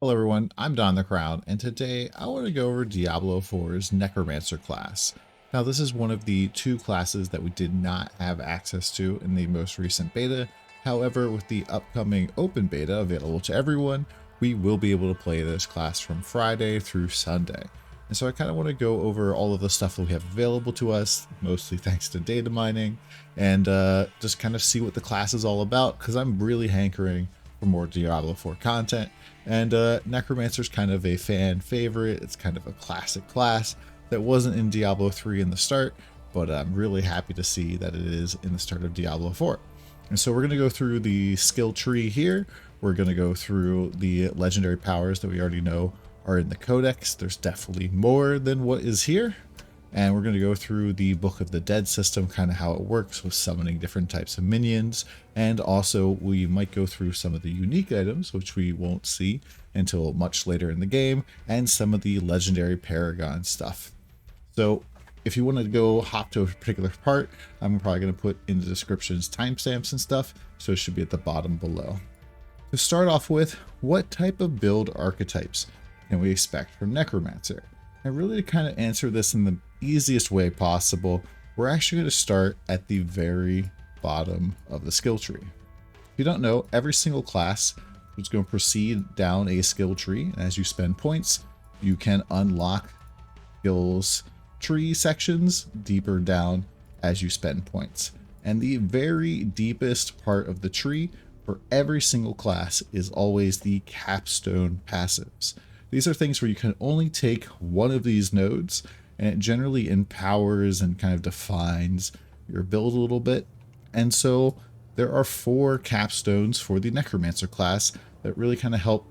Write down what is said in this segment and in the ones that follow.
Hello everyone, I'm DonTheCrown, and today I want to go over Diablo 4's Necromancer class. Now this is one of the two classes that we did not have access to in the most recent beta. However, with the upcoming open beta available to everyone, we will be able to play this class from Friday through Sunday. And so I kind of want to go over all of the stuff that we have available to us, mostly thanks to data mining, and just kind of see what the class is all about, because I'm really hankering for more Diablo 4 content. And Necromancer's kind of a fan favorite. It's kind of a classic class that wasn't in Diablo 3 in the start, but I'm really happy to see that it is in the start of Diablo 4. And so we're going to go through the skill tree here. We're going to go through the legendary powers that we already know are in the Codex. There's definitely more than what is here. And we're going to go through the Book of the Dead system, kind of how it works with summoning different types of minions. And also we might go through some of the unique items, which we won't see until much later in the game, and some of the legendary Paragon stuff. So if you want to go hop to a particular part, I'm probably going to put in the descriptions timestamps and stuff, so it should be at the bottom below. To start off with, what type of build archetypes can we expect from Necromancer? And really to kind of answer this in the easiest way possible, we're actually going to start at the very bottom of the skill tree. If you don't know, every single class is going to proceed down a skill tree, and as you spend points, you can unlock skills tree sections deeper down as you spend points. And the very deepest part of the tree for every single class is always the capstone passives. These are things where you can only take one of these nodes, and it generally empowers and kind of defines your build a little bit. And so there are 4 capstones for the Necromancer class that really kind of help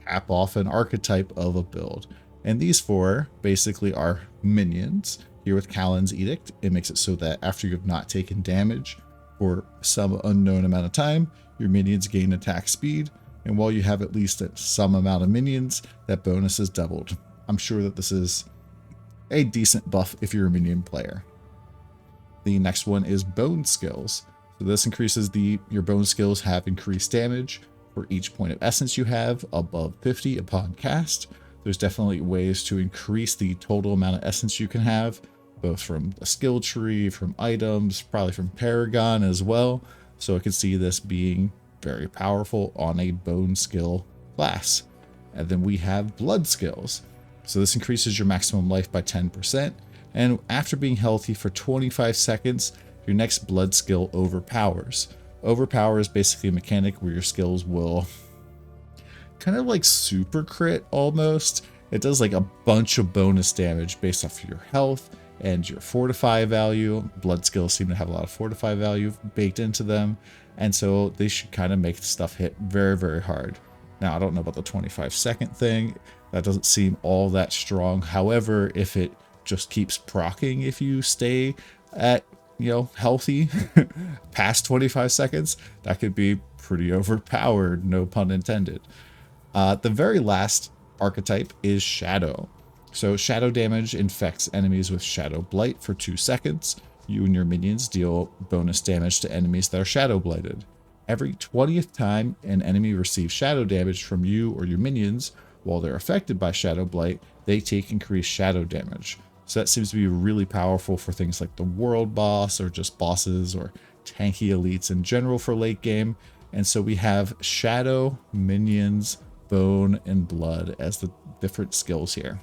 cap off an archetype of a build. And these 4 basically are minions. Here with Callan's Edict, it makes it so that after you have not taken damage for some unknown amount of time, your minions gain attack speed. And while you have at least some amount of minions, that bonus is doubled. I'm sure that this is a decent buff if you're a minion player. The next one is Bone Skills. So this increases your Bone Skills have increased damage for each point of essence you have above 50 upon cast. There's definitely ways to increase the total amount of essence you can have, both from a skill tree, from items, probably from Paragon as well. So I could see this being very powerful on a bone skill class. And then we have blood skills. So this increases your maximum life by 10%. And after being healthy for 25 seconds, your next blood skill overpowers. Overpower is basically a mechanic where your skills will kind of like super crit almost. It does like a bunch of bonus damage based off your health and your fortify value. Blood skills seem to have a lot of fortify value baked into them. And so they should kind of make the stuff hit very, very hard. Now, I don't know about the 25-second thing. That doesn't seem all that strong. However, if it just keeps proccing, if you stay at, healthy past 25 seconds, that could be pretty overpowered, no pun intended. The very last archetype is Shadow. So Shadow damage infects enemies with Shadow Blight for 2 seconds. You and your minions deal bonus damage to enemies that are Shadow Blighted. Every 20th time an enemy receives Shadow damage from you or your minions while they're affected by Shadow Blight, they take increased Shadow damage. So that seems to be really powerful for things like the World Boss or just bosses or tanky elites in general for late game. And so we have Shadow, Minions, Bone, and Blood as the different skills here.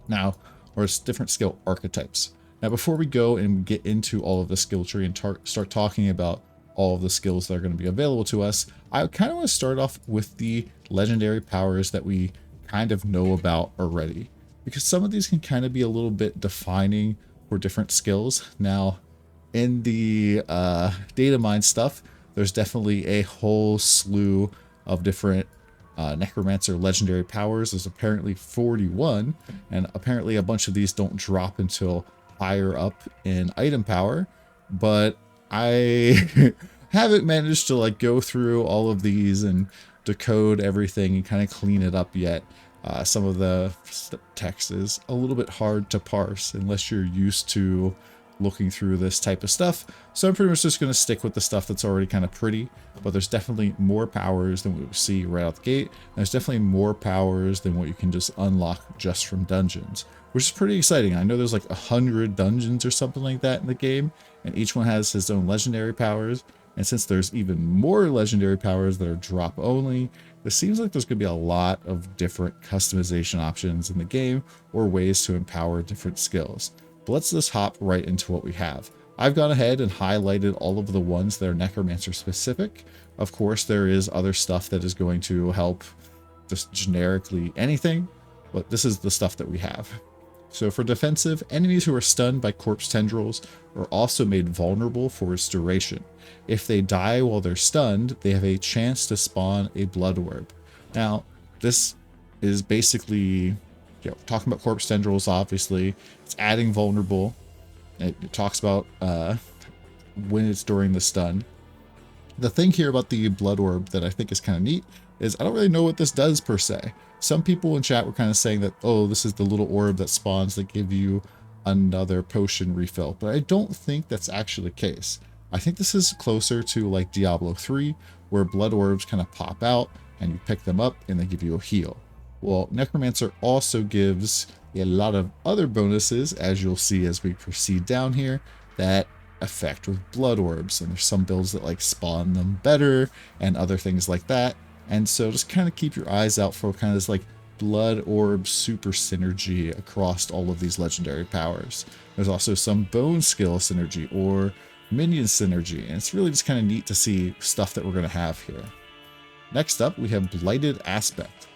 Now, or different skill archetypes. Now, before we go and get into all of the skill tree and start talking about all of the skills that are going to be available to us, I kind of want to start off with the legendary powers that we kind of know about already, because some of these can kind of be a little bit defining for different skills. Now, in the data mine stuff, there's definitely a whole slew of different Necromancer legendary powers. There's apparently 41, and apparently a bunch of these don't drop until higher up in item power, but I haven't managed to like go through all of these and decode everything and kind of clean it up yet. Some of the text is a little bit hard to parse unless you're used to looking through this type of stuff. So I'm pretty much just going to stick with the stuff that's already kind of pretty, but there's definitely more powers than what we see right out the gate. And there's definitely more powers than what you can just unlock just from dungeons, which is pretty exciting. I know there's like 100 dungeons or something like that in the game, and each one has his own legendary powers. And since there's even more legendary powers that are drop only, it seems like there's going to be a lot of different customization options in the game or ways to empower different skills. But let's just hop right into what we have. I've gone ahead and highlighted all of the ones that are Necromancer specific. Of course, there is other stuff that is going to help just generically anything, but this is the stuff that we have. So for defensive, enemies who are stunned by corpse tendrils are also made vulnerable for its duration. If they die while they're stunned, they have a chance to spawn a blood orb. Now, this is basically, talking about corpse tendrils, obviously, it's adding vulnerable. It talks about when it's during the stun. The thing here about the blood orb that I think is kind of neat is I don't really know what this does per se. Some people in chat were kind of saying that, oh, this is the little orb that spawns that give you another potion refill, but I don't think that's actually the case. I think this is closer to like Diablo 3, where blood orbs kind of pop out and you pick them up and they give you a heal. Well, Necromancer also gives a lot of other bonuses, as you'll see as we proceed down here, that affect with blood orbs, and there's some builds that like spawn them better and other things like that. And so just kind of keep your eyes out for kind of this like blood orb super synergy across all of these legendary powers. There's also some bone skill synergy or minion synergy, and it's really just kind of neat to see stuff that we're going to have here. Next up, we have Blighted Aspect.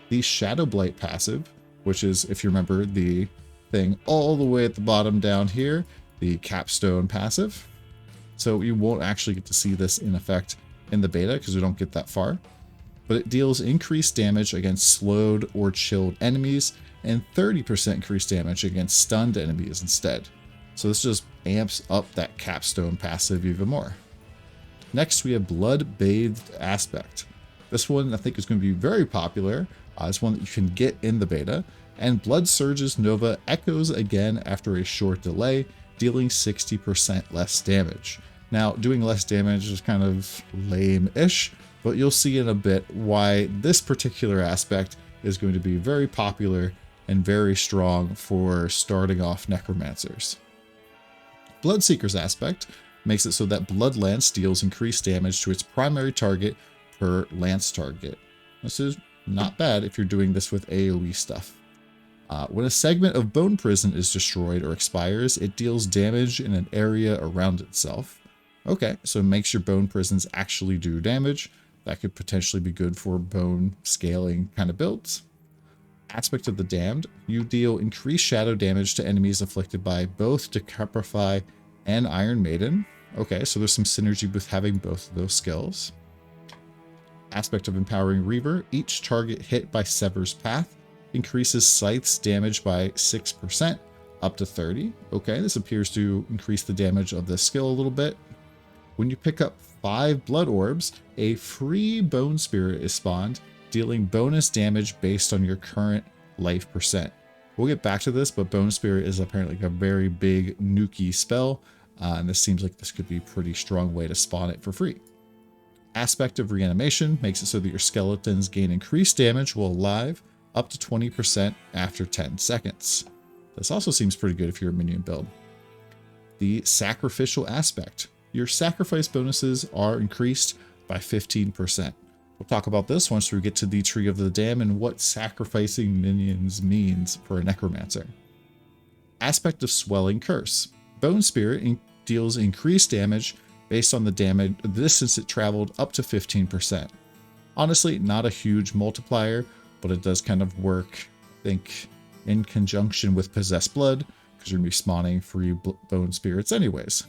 The Shadow Blight passive, which is, if you remember, the thing all the way at the bottom down here, the capstone passive. So you won't actually get to see this in effect in the beta because we don't get that far. But it deals increased damage against slowed or chilled enemies and 30% increased damage against stunned enemies instead. So this just amps up that capstone passive even more. Next, we have Blood Bathed Aspect. This one I think is going to be very popular. It's one that you can get in the beta. And Blood Surge's Nova echoes again after a short delay, dealing 60% less damage. Now, doing less damage is kind of lame-ish, but you'll see in a bit why this particular aspect is going to be very popular and very strong for starting off Necromancers. Bloodseeker's aspect makes it so that Blood Lance deals increased damage to its primary target per lance target. This is not bad if you're doing this with AoE stuff. When a segment of Bone Prison is destroyed or expires, it deals damage in an area around itself. Okay, so it makes your Bone Prisons actually do damage. That could potentially be good for bone scaling kind of builds. Aspect of the Damned. You deal increased shadow damage to enemies afflicted by both Decapify and Iron Maiden. Okay, so there's some synergy with having both of those skills. Aspect of Empowering Reaver. Each target hit by Sever's Path increases Scythe's damage by 6%, up to 30. Okay, this appears to increase the damage of this skill a little bit. When you pick up 5 blood orbs, a free Bone Spirit is spawned, dealing bonus damage based on your current life percent. We'll get back to this, but Bone Spirit is apparently a very big nuky spell, and this seems like this could be a pretty strong way to spawn it for free. Aspect of Reanimation makes it so that your skeletons gain increased damage while alive, up to 20% after 10 seconds. This also seems pretty good if you're a minion build. The Sacrificial Aspect. Your sacrifice bonuses are increased by 15%. We'll talk about this once we get to the Tree of the Damned and what sacrificing minions means for a Necromancer. Aspect of Swelling Curse. Bone Spirit deals increased damage based on the distance it traveled, up to 15%. Honestly, not a huge multiplier, but it does kind of work, I think, in conjunction with Possessed Blood, because you're going to be spawning free Bone Spirits anyways.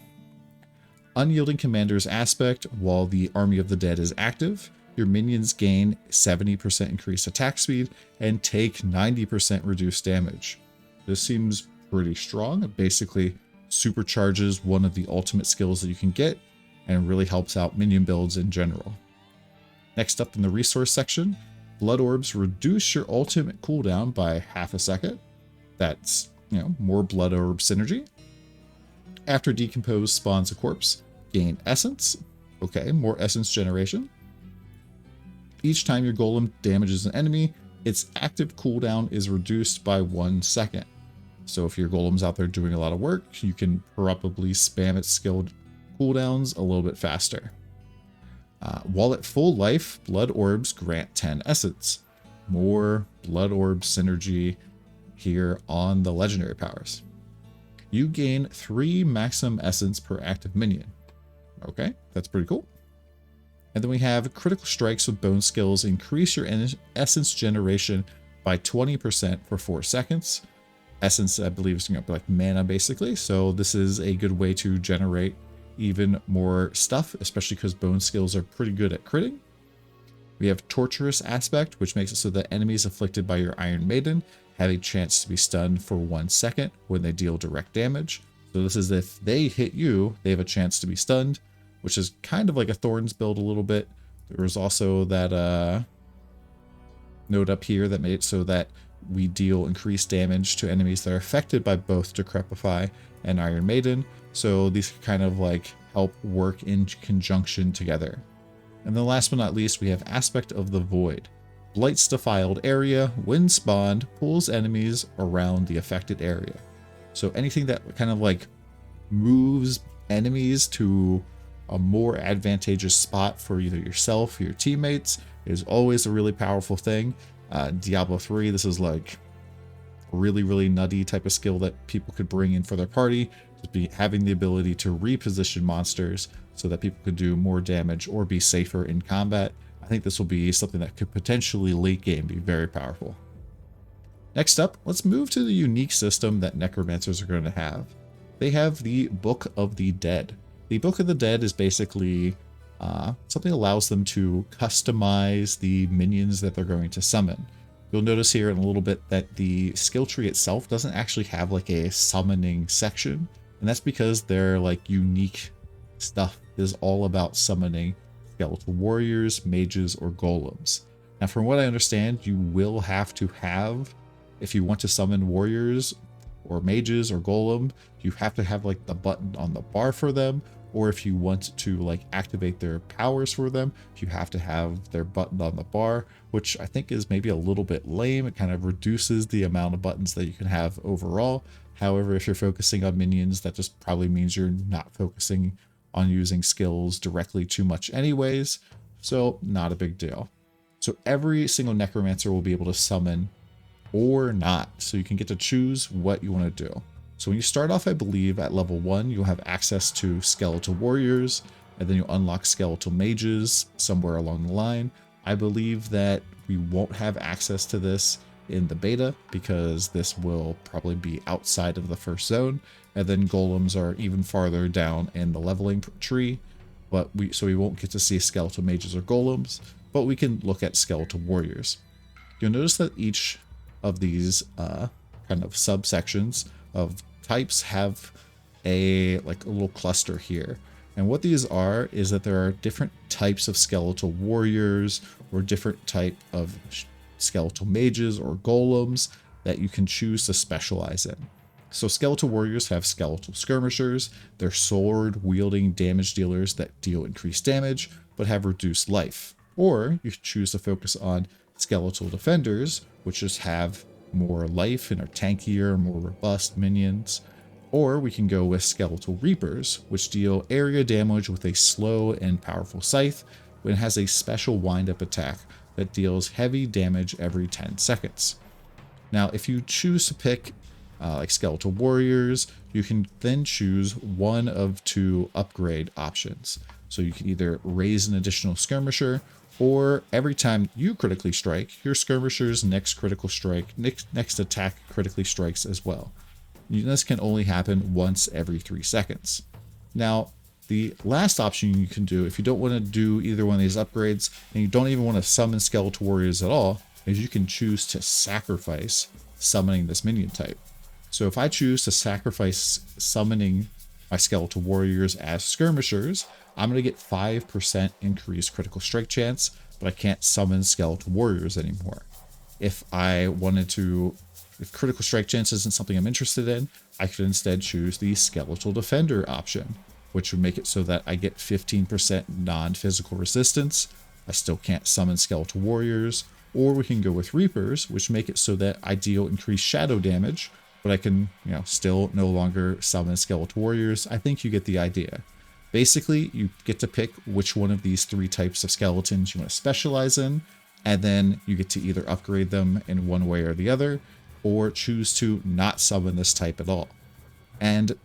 Unyielding Commander's Aspect. While the Army of the Dead is active, your minions gain 70% increased attack speed and take 90% reduced damage. This seems pretty strong. It basically supercharges one of the ultimate skills that you can get and really helps out minion builds in general. Next up in the resource section, Blood Orbs reduce your ultimate cooldown by half a second. That's, more Blood Orb synergy. After decompose spawns a corpse, gain essence. Okay, more essence generation. Each time your golem damages an enemy, its active cooldown is reduced by 1 second. So if your golem's out there doing a lot of work, you can probably spam its skilled cooldowns a little bit faster. While at full life, blood orbs grant 10 essence. More blood orb synergy here on the legendary powers. You gain 3 maximum essence per active minion. Okay, that's pretty cool. And then we have critical strikes with bone skills increase your essence generation by 20% for 4 seconds. Essence, I believe, is going to be like mana basically. So this is a good way to generate even more stuff, especially because bone skills are pretty good at critting. We have torturous aspect, which makes it so that enemies afflicted by your Iron Maiden have a chance to be stunned for 1 second when they deal direct damage. So this is if they hit you, they have a chance to be stunned, which is kind of like a Thorns build a little bit. There was also that note up here that made it so that we deal increased damage to enemies that are affected by both Decrepify and Iron Maiden. So these kind of like help work in conjunction together. And then last but not least, we have Aspect of the Void. Blights defiled area, when spawned, pulls enemies around the affected area. So anything that kind of like moves enemies to a more advantageous spot for either yourself or your teammates is always a really powerful thing. Diablo 3, this is like a really nutty type of skill that people could bring in for their party, to be having the ability to reposition monsters so that people could do more damage or be safer in combat. I think this will be something that could potentially late game be very powerful. Next up, let's move to the unique system that Necromancers are going to have. They have the Book of the Dead. The Book of the Dead is basically something that allows them to customize the minions that they're going to summon. You'll notice here in a little bit that the skill tree itself doesn't actually have like a summoning section, and that's because their like unique stuff is all about summoning skeletal warriors, mages, or golems. Now, from what I understand, you will have to have, if you want to summon warriors or mages or golem, you have to have like the button on the bar for them, or if you want to like activate their powers for them, you have to have their button on the bar, which I think is maybe a little bit lame. It kind of reduces the amount of buttons that you can have overall. However, if you're focusing on minions, that just probably means you're not focusing on using skills directly too much anyways, so not a big deal. So every single Necromancer will be able to summon or not, so you can get to choose what you want to do. So when you start off, I believe at level 1, you'll have access to skeletal warriors, and then you'll unlock skeletal mages somewhere along the line. I believe that we won't have access to this in the beta because this will probably be outside of the first zone, and then golems are even farther down in the leveling tree, but we won't get to see skeletal mages or golems, but we can look at skeletal warriors. You'll notice that each of these kind of subsections of types have a little cluster here, and what these are is that there are different types of skeletal warriors or different type of skeletal mages or golems that you can choose to specialize in. So skeletal warriors have skeletal skirmishers. They're sword wielding damage dealers that deal increased damage but have reduced life. Or you can choose to focus on skeletal defenders, which just have more life and are tankier, more robust minions. Or we can go with skeletal reapers, which deal area damage with a slow and powerful scythe, but it has a special wind-up attack that deals heavy damage every 10 seconds. Now, if you choose to pick like skeletal warriors, you can then choose one of 2 upgrade options. So you can either raise an additional skirmisher, or every time you critically strike, your skirmisher's next critical strike, next attack critically strikes as well. This can only happen once every 3 seconds. Now, the last option you can do, if you don't want to do either one of these upgrades, and you don't even want to summon skeletal warriors at all, is you can choose to sacrifice summoning this minion type. So if I choose to sacrifice summoning my skeletal warriors as skirmishers, I'm going to get 5% increased critical strike chance, but I can't summon skeletal warriors anymore. If I wanted to if critical strike chance isn't something I'm interested in, I could instead choose the Skeletal Defender option, which would make it so that I get 15% non-physical resistance. I still can't summon Skeletal Warriors, or we can go with Reapers, which make it so that I deal increased shadow damage, but I can, still no longer summon Skeletal Warriors. I think you get the idea. Basically, you get to pick which one of these 3 types of skeletons you want to specialize in, and then you get to either upgrade them in one way or the other, or choose to not summon this type at all. And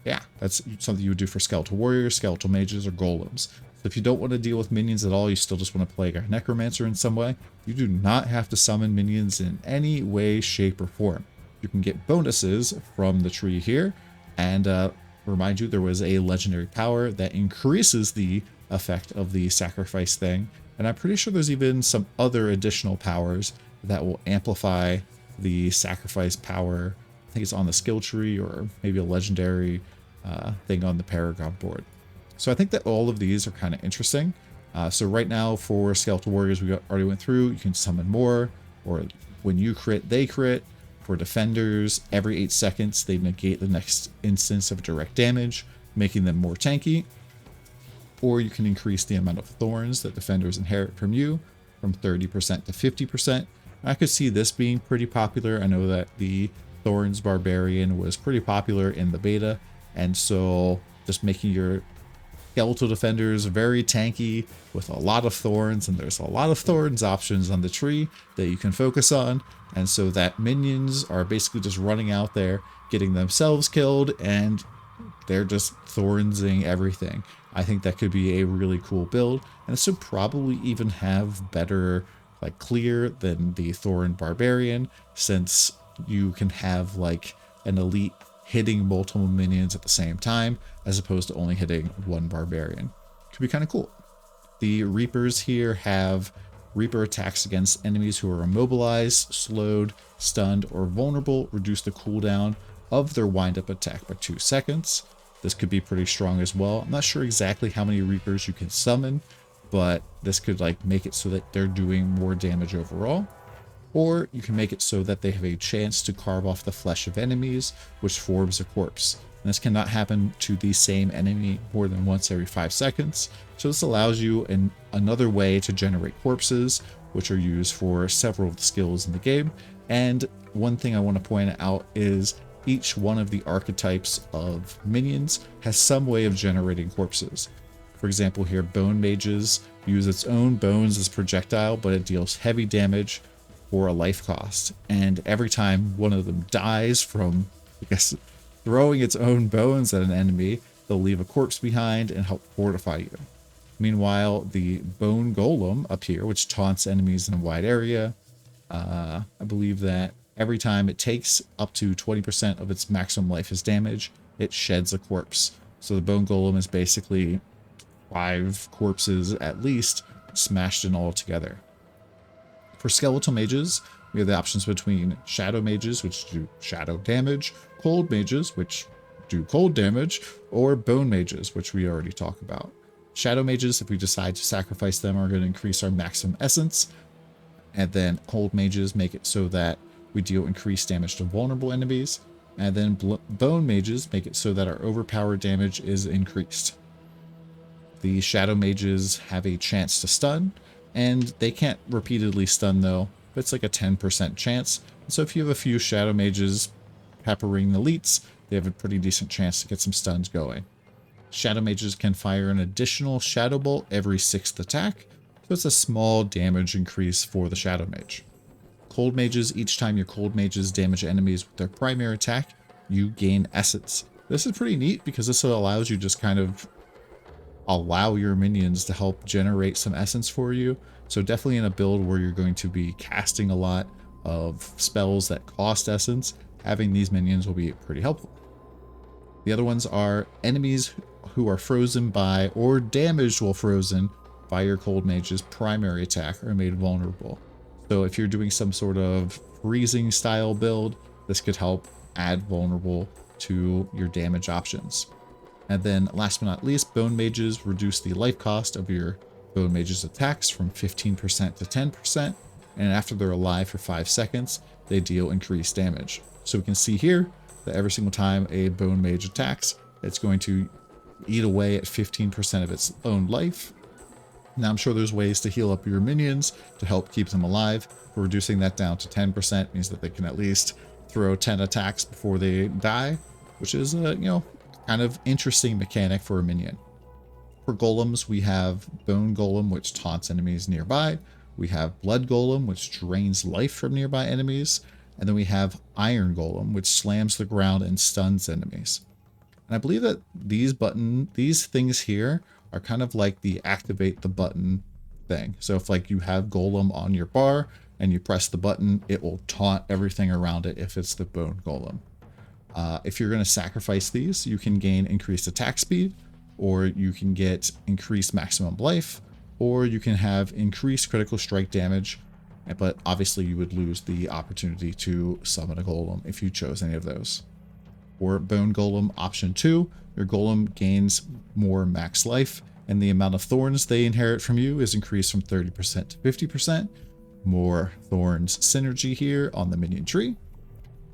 yeah, that's something you would do for Skeletal Warriors, Skeletal Mages, or Golems. So if you don't want to deal with minions at all, you still just want to play a Necromancer in some way, you do not have to summon minions in any way, shape, or form. You can get bonuses from the tree here, and remind you, there was a legendary power that increases the effect of the sacrifice thing, and I'm pretty sure there's even some other additional powers that will amplify the sacrifice power. I think it's on the skill tree, or maybe a legendary thing on the Paragon board. So I think that all of these are kind of interesting. So right now for Skeletal Warriors, we already went through, you can summon more, or when you crit, they crit. For Defenders, every 8 seconds, they negate the next instance of direct damage, making them more tanky. Or you can increase the amount of thorns that Defenders inherit from you from 30% to 50%. I could see this being pretty popular. I know that the Thorns Barbarian was pretty popular in the beta, and so just making your Skeletal Defenders very tanky with a lot of thorns, and there's a lot of thorns options on the tree that you can focus on, and so that minions are basically just running out there getting themselves killed, and they're just thornsing everything. I think that could be a really cool build, and this would probably even have better clear than the Thorn Barbarian, since you can have an elite hitting multiple minions at the same time, as opposed to only hitting one barbarian. Could be kind of cool. The Reapers here have Reaper attacks against enemies who are immobilized, slowed, stunned, or vulnerable reduce the cooldown of their wind-up attack by 2 seconds. This could be pretty strong as well. I'm not sure exactly how many Reapers you can summon, but this could make it so that they're doing more damage overall. Or you can make it so that they have a chance to carve off the flesh of enemies, which forms a corpse. And this cannot happen to the same enemy more than once every 5 seconds. So this allows you another way to generate corpses, which are used for several of the skills in the game. And one thing I want to point out is each one of the archetypes of minions has some way of generating corpses. For example, here, Bone Mages use its own bones as projectile, but it deals heavy damage for a life cost, and every time one of them dies from, throwing its own bones at an enemy, they'll leave a corpse behind and help fortify you. Meanwhile, the Bone Golem up here, which taunts enemies in a wide area, I believe that every time it takes up to 20% of its maximum life as damage, it sheds a corpse. So the Bone Golem is basically 5 corpses at least smashed in all together. For Skeletal Mages, we have the options between Shadow Mages, which do shadow damage, Cold Mages, which do cold damage, or Bone Mages, which we already talked about. Shadow Mages, if we decide to sacrifice them, are going to increase our maximum essence, and then Cold Mages make it so that we deal increased damage to vulnerable enemies, and then Bone Mages make it so that our overpowered damage is increased. The Shadow Mages have a chance to stun, and they can't repeatedly stun though, but it's a 10% chance. So if you have a few Shadow Mages peppering the elites, they have a pretty decent chance to get some stuns going. Shadow Mages can fire an additional Shadow Bolt every 6th attack, so it's a small damage increase for the Shadow Mage. Cold Mages, each time your Cold Mages damage enemies with their primary attack, you gain essence. This is pretty neat because this allows you just kind of allow your minions to help generate some essence for you. So definitely in a build where you're going to be casting a lot of spells that cost essence, having these minions will be pretty helpful. The other ones are enemies who are frozen by or damaged while frozen by your Cold Mage's primary attack are made vulnerable. So if you're doing some sort of freezing style build, this could help add vulnerable to your damage options. And then last but not least, Bone Mages reduce the life cost of your Bone Mage's attacks from 15% to 10%, and after they're alive for 5 seconds, they deal increased damage. So we can see here that every single time a bone mage attacks, it's going to eat away at 15% of its own life. Now I'm sure there's ways to heal up your minions to help keep them alive, but reducing that down to 10% means that they can at least throw 10 attacks before they die, which is a, kind of interesting mechanic for a minion. For golems, we have Bone Golem, which taunts enemies nearby. We have Blood Golem, which drains life from nearby enemies. And then we have Iron Golem, which slams the ground and stuns enemies. And I believe that these things here are kind of like the activate the button thing. So if like you have Golem on your bar and you press the button, it will taunt everything around it if it's the Bone Golem. If you're going to sacrifice these, you can gain increased attack speed, or you can get increased maximum life, or you can have increased critical strike damage, but obviously you would lose the opportunity to summon a golem if you chose any of those. For Bone Golem option 2, your golem gains more max life, and the amount of thorns they inherit from you is increased from 30% to 50%. More thorns synergy here on the minion tree.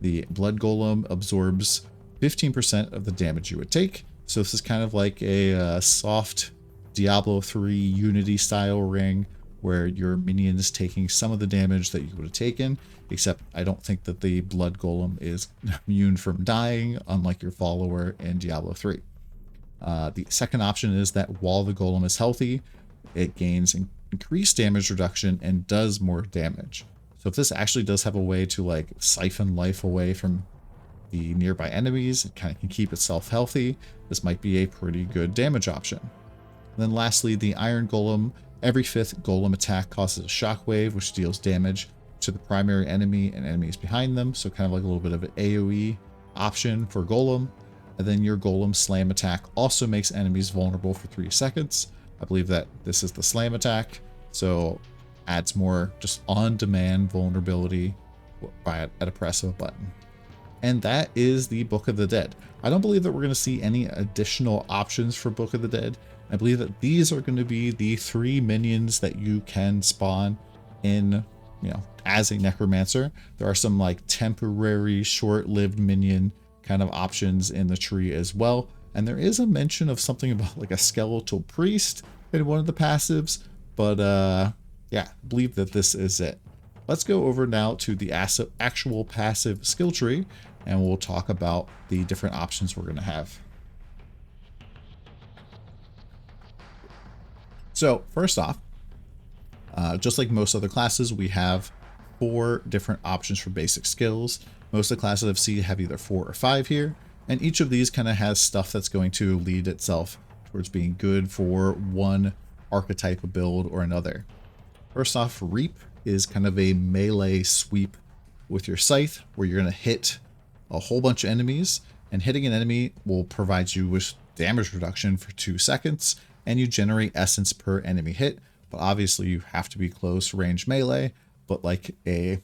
The Blood Golem absorbs 15% of the damage you would take. So this is kind of like a soft Diablo 3 Unity style ring where your minion is taking some of the damage that you would have taken, except I don't think that the Blood Golem is immune from dying, unlike your follower in Diablo 3. The second option is that while the golem is healthy, it gains increased damage reduction and does more damage. So if this actually does have a way to like siphon life away from the nearby enemies, it kind of can keep itself healthy, this might be a pretty good damage option. And then lastly, the Iron Golem. Every 5th golem attack causes a shockwave, which deals damage to the primary enemy and enemies behind them. So kind of like a little bit of an AoE option for golem. And then your golem slam attack also makes enemies vulnerable for 3 seconds. I believe that this is the slam attack, so adds more just on-demand vulnerability at a press of a button. And that is the Book of the Dead. I don't believe that we're going to see any additional options for Book of the Dead. I believe that these are going to be the 3 minions that you can spawn in, as a Necromancer. There are some like temporary short-lived minion kind of options in the tree as well. And there is a mention of something about like a skeletal priest in one of the passives, but yeah, I believe that this is it. Let's go over now to the actual passive skill tree, and we'll talk about the different options we're going to have. So first off, just like most other classes, we have 4 different options for basic skills. Most of the classes I've seen have either 4 or 5 here, and each of these kind of has stuff that's going to lead itself towards being good for one archetype of build or another. First off, Reap is kind of a melee sweep with your scythe, where you're going to hit a whole bunch of enemies, and hitting an enemy will provide you with damage reduction for 2 seconds, and you generate essence per enemy hit. But obviously you have to be close range melee, but like a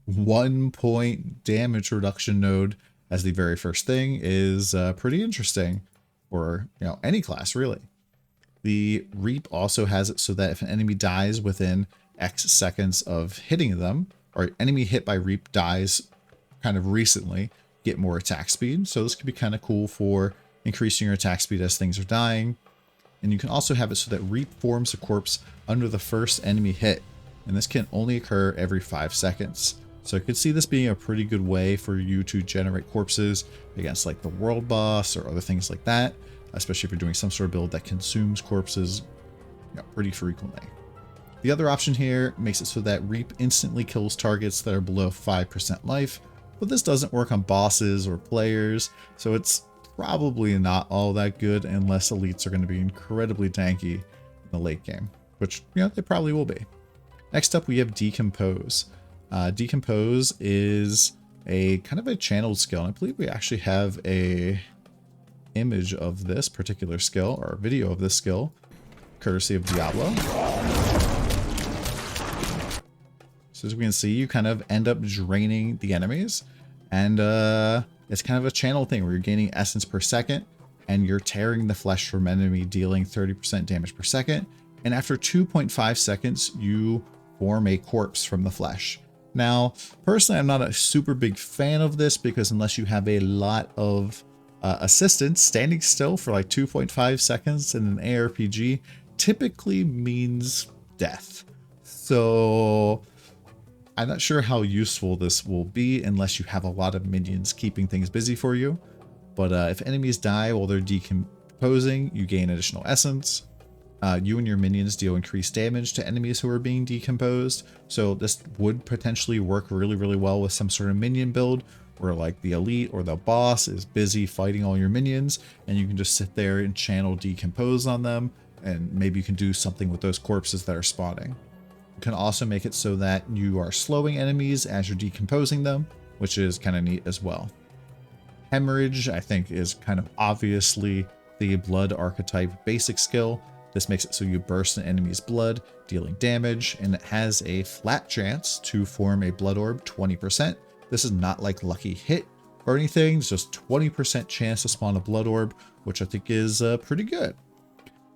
1 point damage reduction node as the very first thing is pretty interesting for any class really. The Reap also has it so that if an enemy dies within X seconds of hitting them, or enemy hit by Reap dies kind of recently, get more attack speed. So this could be kind of cool for increasing your attack speed as things are dying. And you can also have it so that Reap forms a corpse under the first enemy hit, and this can only occur every 5 seconds. So I could see this being a pretty good way for you to generate corpses against like the world boss or other things like that, especially if you're doing some sort of build that consumes corpses pretty frequently. The other option here makes it so that Reap instantly kills targets that are below 5% life, but this doesn't work on bosses or players, so it's probably not all that good unless elites are going to be incredibly tanky in the late game, which they probably will be. Next up, we have Decompose. Decompose is a kind of a channeled skill, and I believe we actually have a image of this particular skill, or a video of this skill, courtesy of Diablo. So as we can see, you kind of end up draining the enemies, and it's kind of a channel thing where you're gaining essence per second, and you're tearing the flesh from enemy, dealing 30% damage per second. And after 2.5 seconds, you form a corpse from the flesh. Now, personally, I'm not a super big fan of this because unless you have a lot of assistance, standing still for like 2.5 seconds in an ARPG typically means death. So I'm not sure how useful this will be unless you have a lot of minions keeping things busy for you. But if enemies die while they're decomposing, you gain additional essence. You and your minions deal increased damage to enemies who are being decomposed. So this would potentially work really, really well with some sort of minion build where like the elite or the boss is busy fighting all your minions and you can just sit there and channel decompose on them, and maybe you can do something with those corpses that are spawning. You can also make it so that you are slowing enemies as you're decomposing them, which is kind of neat as well. Hemorrhage, I think, is kind of obviously the blood archetype basic skill. This makes it so you burst an enemy's blood, dealing damage, and it has a flat chance to form a blood orb, 20%. This is not like lucky hit or anything, it's just 20% chance to spawn a blood orb, which I think is pretty good.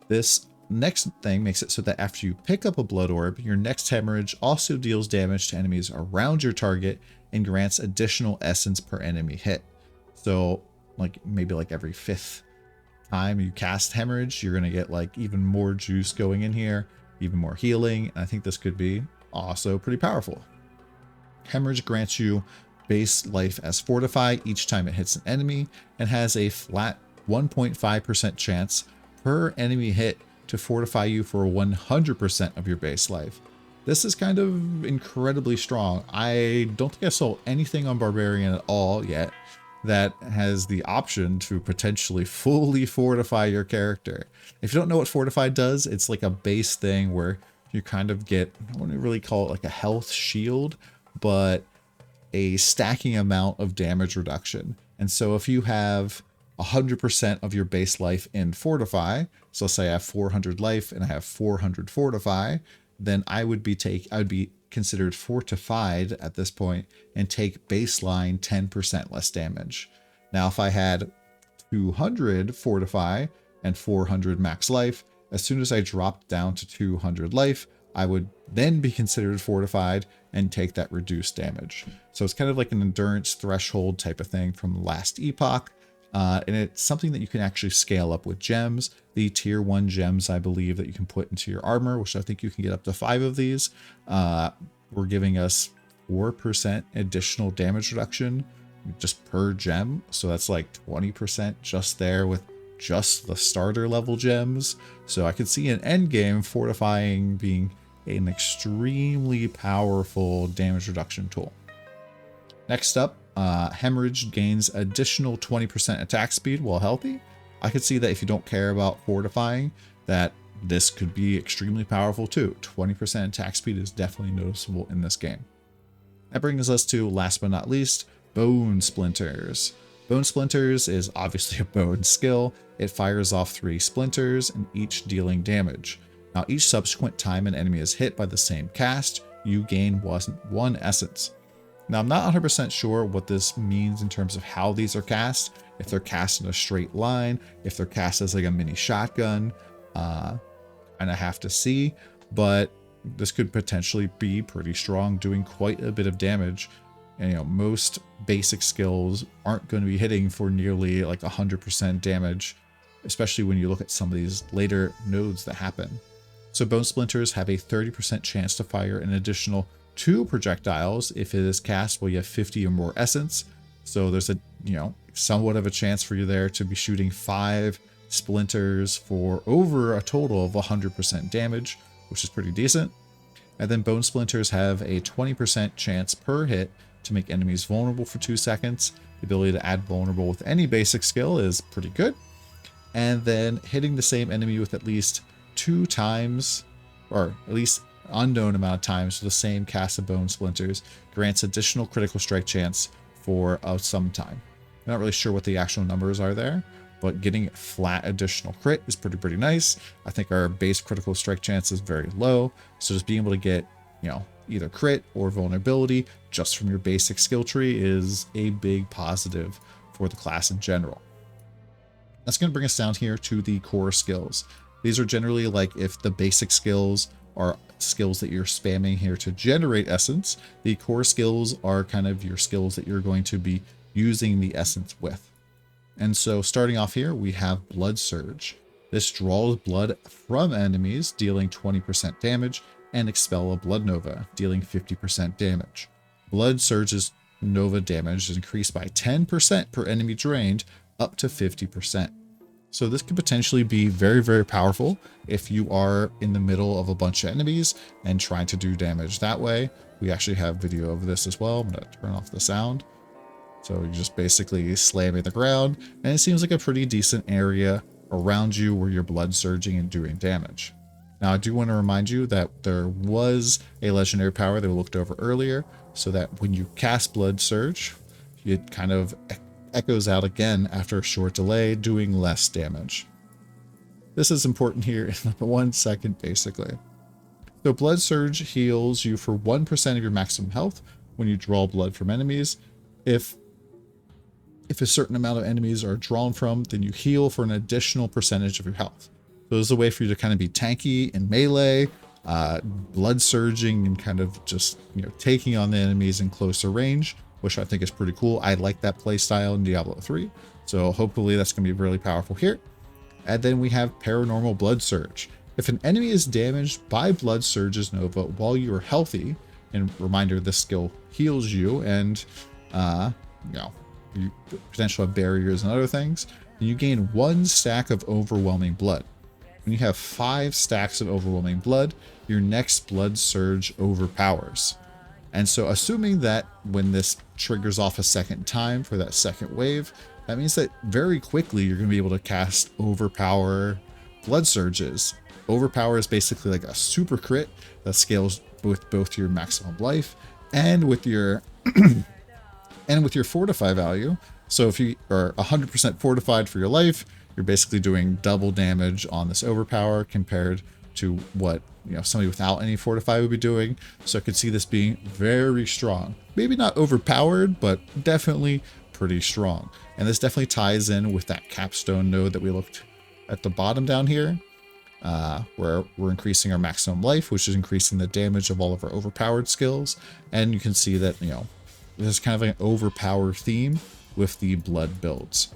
This next thing makes it so that after you pick up a blood orb, your next hemorrhage also deals damage to enemies around your target and grants additional essence per enemy hit. So like maybe like every 5th time you cast hemorrhage, you're going to get like even more juice going in here, even more healing. And I think this could be also pretty powerful. Hemorrhage grants you base life as fortify each time it hits an enemy and has a flat 1.5% chance per enemy hit to fortify you for 100% of your base life. This is kind of incredibly strong. I don't think I saw anything on Barbarian at all yet that has the option to potentially fully fortify your character. If you don't know what fortify does, it's like a base thing where you kind of get, I wouldn't really call it like a health shield, but a stacking amount of damage reduction. And so if you have 100% of your base life in fortify, so say I have 400 life and I have 400 fortify, then I would be considered fortified at this point and take baseline 10% less damage. Now, if I had 200 fortify and 400 max life, as soon as I dropped down to 200 life, I would then be considered fortified and take that reduced damage. So it's kind of like an endurance threshold type of thing from last epoch. And it's something that you can actually scale up with gems. The tier 1 gems, I believe, that you can put into your armor, which I think you can get up to 5 of these, were giving us 4% additional damage reduction just per gem. So that's like 20% just there with just the starter level gems. So I could see an end game fortifying being an extremely powerful damage reduction tool. Next up, hemorrhage gains additional 20% attack speed while healthy. I could see that if you don't care about fortifying, that this could be extremely powerful too. 20% attack speed is definitely noticeable in this game. That brings us to, last but not least, Bone Splinters. Bone Splinters is obviously a bone skill. It fires off 3 splinters and each dealing damage. Now each subsequent time an enemy is hit by the same cast, you gain 1 essence. Now, I'm not 100% sure what this means in terms of how these are cast, if they're cast in a straight line, if they're cast as like a mini shotgun, and I have to see, but this could potentially be pretty strong, doing quite a bit of damage. And, you know, most basic skills aren't going to be hitting for nearly like 100% damage, especially when you look at some of these later nodes that happen. So Bone Splinters have a 30% chance to fire an additional 2 projectiles if it is cast while you have 50 or more essence. So there's a, you know, somewhat of a chance for you there to be shooting 5 splinters for over a total of 100% damage, which is pretty decent. And then Bone Splinters have a 20% chance per hit to make enemies vulnerable for 2 seconds. The ability to add vulnerable with any basic skill is pretty good. And then hitting the same enemy with at least 2 times, or at least unknown amount of times with the same cast of Bone Splinters, grants additional critical strike chance for some time. I'm not really sure what the actual numbers are there, but getting flat additional crit is pretty nice. I think our base critical strike chance is very low, so just being able to get, you know, either crit or vulnerability just from your basic skill tree is a big positive for the class in general. That's going to bring us down here to the core skills. These are generally like if the basic skills are skills that you're spamming here to generate essence. The core skills are kind of your skills that you're going to be using the essence with. And so starting off here, we have Blood Surge. This draws blood from enemies, dealing 20% damage, and Expel a Blood Nova, dealing 50% damage. Blood Surge's Nova damage is increased by 10% per enemy drained, up to 50%. So this could potentially be very, very powerful if you are in the middle of a bunch of enemies and trying to do damage that way. We actually have video of this as well. I'm going to turn off the sound. So you're just basically slamming the ground, and it seems like a pretty decent area around you where you're blood surging and doing damage. Now I do want to remind you that there was a legendary power that we looked over earlier, so that when you cast Blood Surge, it kind of echoes out again after a short delay, doing less damage. This is important here in 1 second, basically. So Blood Surge heals you for 1% of your maximum health when you draw blood from enemies. If a certain amount of enemies are drawn from, then you heal for an additional percentage of your health. So this is a way for you to kind of be tanky in melee, blood surging, and kind of just, taking on the enemies in closer range, which I think is pretty cool. I like that play style in Diablo 3. So hopefully that's going to be really powerful here. And then we have Paranormal Blood Surge. If an enemy is damaged by Blood Surge's Nova while you are healthy, and reminder, this skill heals you and, you potentially have barriers and other things, then you gain 1 stack of Overwhelming Blood. When you have 5 stacks of Overwhelming Blood, your next Blood Surge overpowers. And so assuming that when this triggers off a second time for that second wave, that means that very quickly you're going to be able to cast Overpower Blood Surges. Overpower is basically like a super crit that scales with both your maximum life and with your fortify value. So if you are 100% fortified for your life, you're basically doing double damage on this overpower compared to what somebody without any fortify would be doing. So I could see this being very strong. Maybe not overpowered, but definitely pretty strong. And this definitely ties in with that capstone node that we looked at the bottom down here, where we're increasing our maximum life, which is increasing the damage of all of our overpowered skills. And you can see that there's kind of an overpower theme with the blood builds.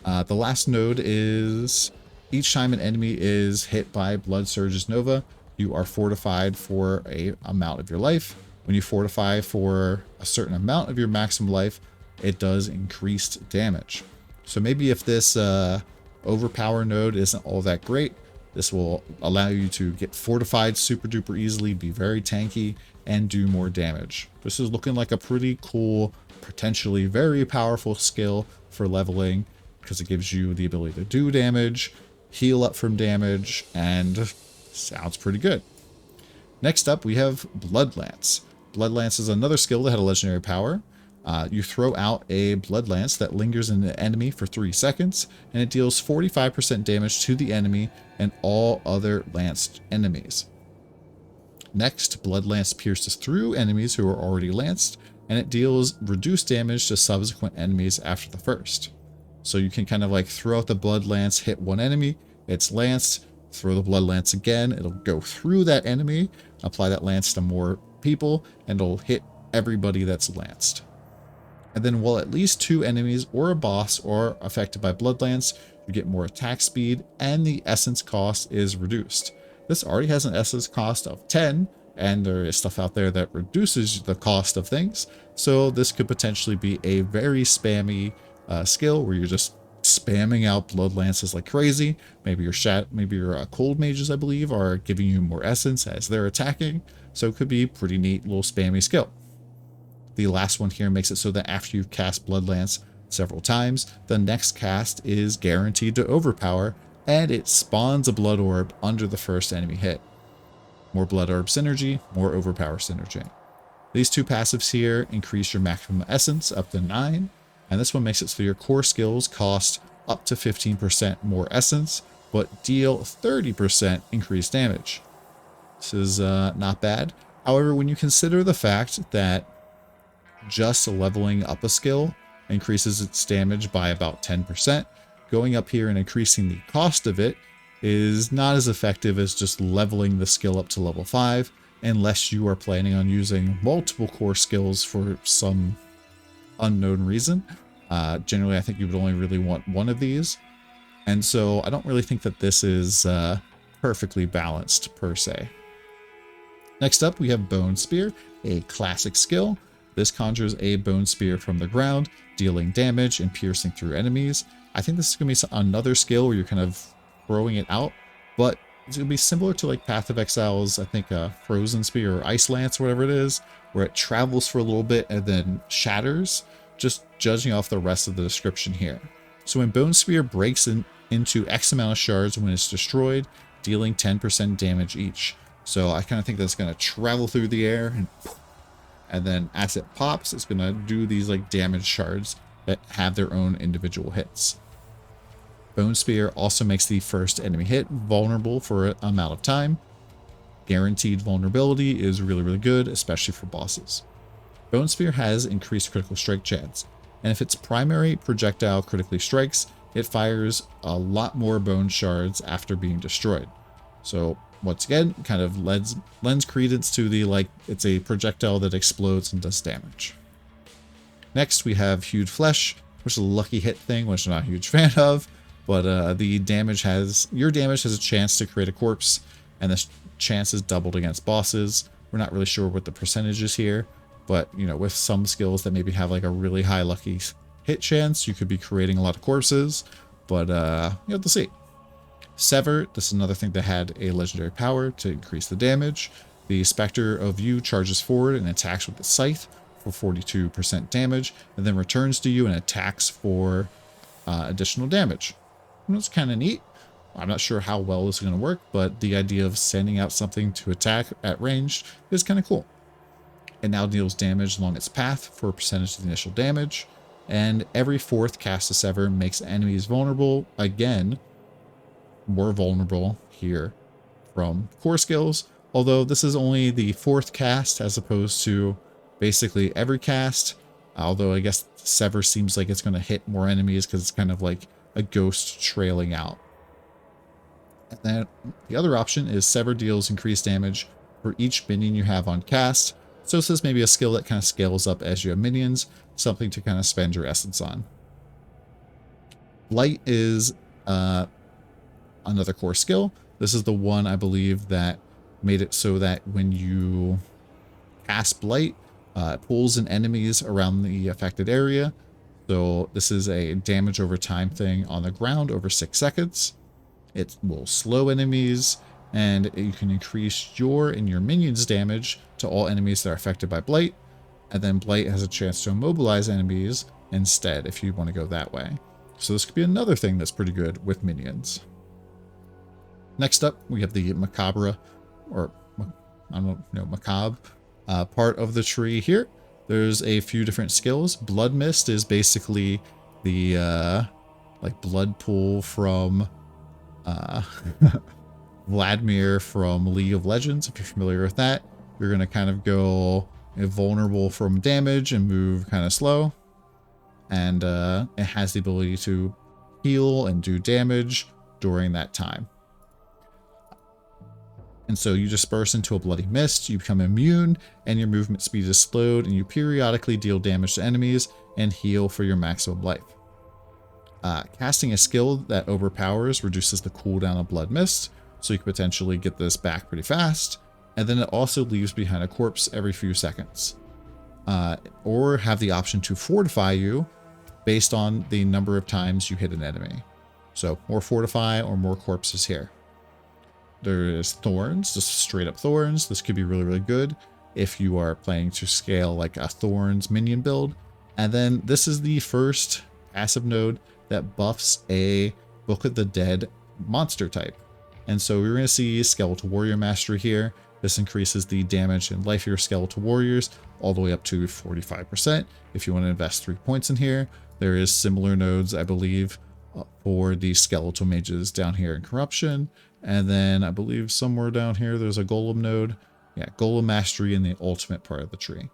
The last node is each time an enemy is hit by Blood Surge's Nova, you are fortified for an amount of your life. When you fortify for a certain amount of your maximum life, it does increased damage. So maybe if this overpower node isn't all that great, this will allow you to get fortified super duper easily, be very tanky, and do more damage. This is looking like a pretty cool, potentially very powerful skill for leveling, because it gives you the ability to do damage, heal up from damage, and sounds pretty good. Next up, we have Blood Lance. Blood Lance is another skill that had a legendary power. You throw out a Blood Lance that lingers in the enemy for 3 seconds, and it deals 45% damage to the enemy and all other lanced enemies. Next, Blood Lance pierces through enemies who are already lanced, and it deals reduced damage to subsequent enemies after the first. So you can kind of like throw out the Blood Lance, hit one enemy, it's lanced, throw the Blood Lance again, it'll go through that enemy, apply that lance to more people, and it'll hit everybody that's lanced. And then while at least 2 enemies or a boss are affected by Blood Lance, you get more attack speed, and the essence cost is reduced. This already has an essence cost of 10, and there is stuff out there that reduces the cost of things. So this could potentially be a very spammy skill where you're just spamming out Blood Lances like crazy. Maybe your cold mages, I believe, are giving you more essence as they're attacking. So it could be a pretty neat little spammy skill. The last one here makes it so that after you've cast Blood Lance several times, the next cast is guaranteed to overpower, and it spawns a Blood Orb under the first enemy hit. More Blood Orb synergy, more overpower synergy. These 2 passives here increase your maximum essence up to 9, and this one makes it so your core skills cost up to 15% more essence, but deal 30% increased damage. This is not bad. However, when you consider the fact that just leveling up a skill increases its damage by about 10%, going up here and increasing the cost of it is not as effective as just leveling the skill up to level 5, unless you are planning on using multiple core skills for some unknown reason. Generally, I think you would only really want one of these. And so I don't really think that this is perfectly balanced per se. Next up, we have Bone Spear, a classic skill. This conjures a bone spear from the ground, dealing damage and piercing through enemies. I think this is going to be another skill where you're kind of throwing it out, but it's going to be similar to like Path of Exile's, I think, Frozen Spear or Ice Lance, whatever it is, where it travels for a little bit and then shatters, just judging off the rest of the description here. So when Bone Spear breaks into X amount of shards when it's destroyed, dealing 10% damage each. So I kind of think that's going to travel through the air, and then as it pops, it's going to do these like damage shards that have their own individual hits. Bone Spear also makes the first enemy hit vulnerable for an amount of time. Guaranteed vulnerability is really, really good, especially for bosses. Bone Spear has increased critical strike chance, and if its primary projectile critically strikes, it fires a lot more bone shards after being destroyed. So once again, kind of lends credence to the like it's a projectile that explodes and does damage. Next, we have Hewed Flesh, which is a lucky hit thing, which I'm not a huge fan of. But the damage your damage has a chance to create a corpse, and the chance is doubled against bosses. We're not really sure what the percentage is here, but you know, with some skills that maybe have like a really high lucky hit chance, you could be creating a lot of corpses. But you have to see. Sever, this is another thing that had a legendary power to increase the damage. The Spectre of You charges forward and attacks with the scythe for 42% damage, and then returns to you and attacks for additional damage. It's kind of neat. I'm not sure how well this is going to work, but the idea of sending out something to attack at range is kind of cool. It now deals damage along its path for a percentage of the initial damage, and every fourth cast of Sever makes enemies vulnerable, again, more vulnerable here from core skills, although this is only the fourth cast as opposed to basically every cast, although I guess Sever seems like it's going to hit more enemies because it's kind of like a ghost trailing out. And then the other option is Sever deals increased damage for each minion you have on cast. So this is maybe a skill that kind of scales up as you have minions, something to kind of spend your essence on. Blight is another core skill. This is the one I believe that made it so that when you cast Blight, it pulls in enemies around the affected area. So this is a damage over time thing on the ground over 6 seconds. It will slow enemies, and you can increase your and your minions' damage to all enemies that are affected by Blight. And then Blight has a chance to immobilize enemies instead if you want to go that way. So this could be another thing that's pretty good with minions. Next up, we have the Macabre, or I don't know, Macabre part of the tree here. There's a few different skills. Blood Mist is basically the like blood pool from Vladimir from League of Legends. If you're familiar with that, you're going to kind of go vulnerable from damage and move kind of slow. And it has the ability to heal and do damage during that time. And so you disperse into a bloody mist, you become immune, and your movement speed is slowed, and you periodically deal damage to enemies and heal for your maximum life. Casting a skill that overpowers reduces the cooldown of blood mist, so you can potentially get this back pretty fast, and then it also leaves behind a corpse every few seconds. Or have the option to fortify you based on the number of times you hit an enemy. So more fortify or more corpses here. There's Thorns, just straight up Thorns. This could be really, really good if you are planning to scale like a Thorns minion build. And then this is the first passive node that buffs a Book of the Dead monster type. And so we're going to see Skeletal Warrior Mastery here. This increases the damage and life of your Skeletal Warriors all the way up to 45% if you want to invest 3 points in here. There is similar nodes, I believe, for the Skeletal Mages down here in Corruption. And then I believe somewhere down here there's a Golem node. Yeah, Golem Mastery in the ultimate part of the tree.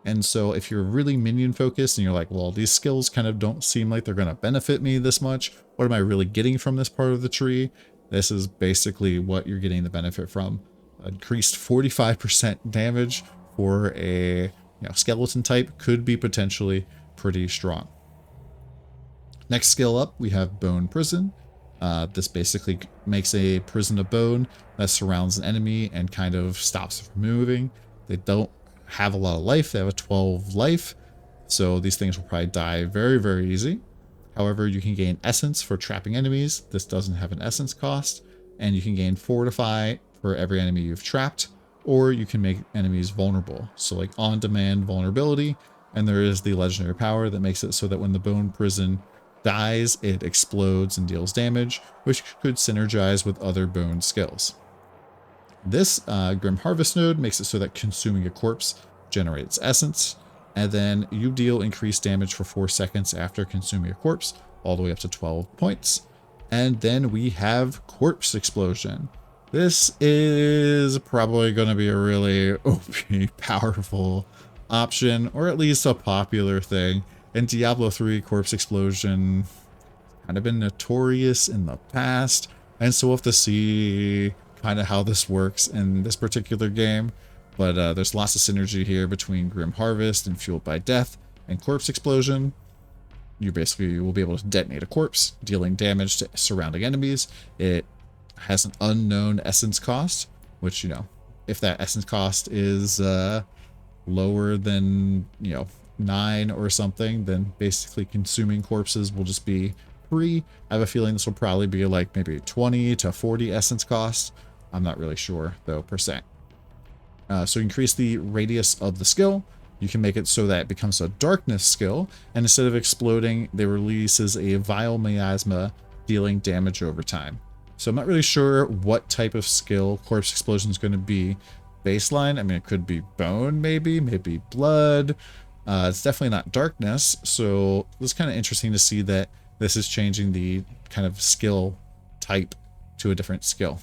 And so if you're really minion focused and you're like, well, these skills kind of don't seem like they're going to benefit me this much. What am I really getting from this part of the tree? This is basically what you're getting the benefit from. Increased 45% damage for a skeleton type could be potentially pretty strong. Next skill up, we have Bone Prison. This basically makes a prison of bone that surrounds an enemy and kind of stops them from moving. They don't have a lot of life. They have a 12 life. So these things will probably die very, very easy. However, you can gain essence for trapping enemies. This doesn't have an essence cost. And you can gain Fortify for every enemy you've trapped. Or you can make enemies vulnerable. So like on-demand vulnerability. And there is the legendary power that makes it so that when the Bone Prison dies, it explodes and deals damage, which could synergize with other bone skills. This Grim Harvest node makes it so that consuming a corpse generates essence, and then you deal increased damage for 4 seconds after consuming a corpse, all the way up to 12 points. And then we have Corpse Explosion. This is probably going to be a really OP, powerful option, or at least a popular thing. In Diablo 3, Corpse Explosion kind of been notorious in the past, and so we'll have to see kind of how this works in this particular game. But there's lots of synergy here between Grim Harvest and Fueled by Death and Corpse Explosion. You basically will be able to detonate a corpse, dealing damage to surrounding enemies. It has an unknown essence cost, which, if that essence cost is lower than, 9 or something, then basically consuming corpses will just be free. I have a feeling this will probably be like maybe 20 to 40 essence costs. I'm not really sure though, %. So increase the radius of the skill. You can make it so that it becomes a darkness skill, and instead of exploding, it releases a vile miasma, dealing damage over time. So I'm not really sure what type of skill Corpse Explosion is going to be baseline. I mean, it could be bone, maybe blood. It's definitely not darkness, so it's kind of interesting to see that this is changing the kind of skill type to a different skill.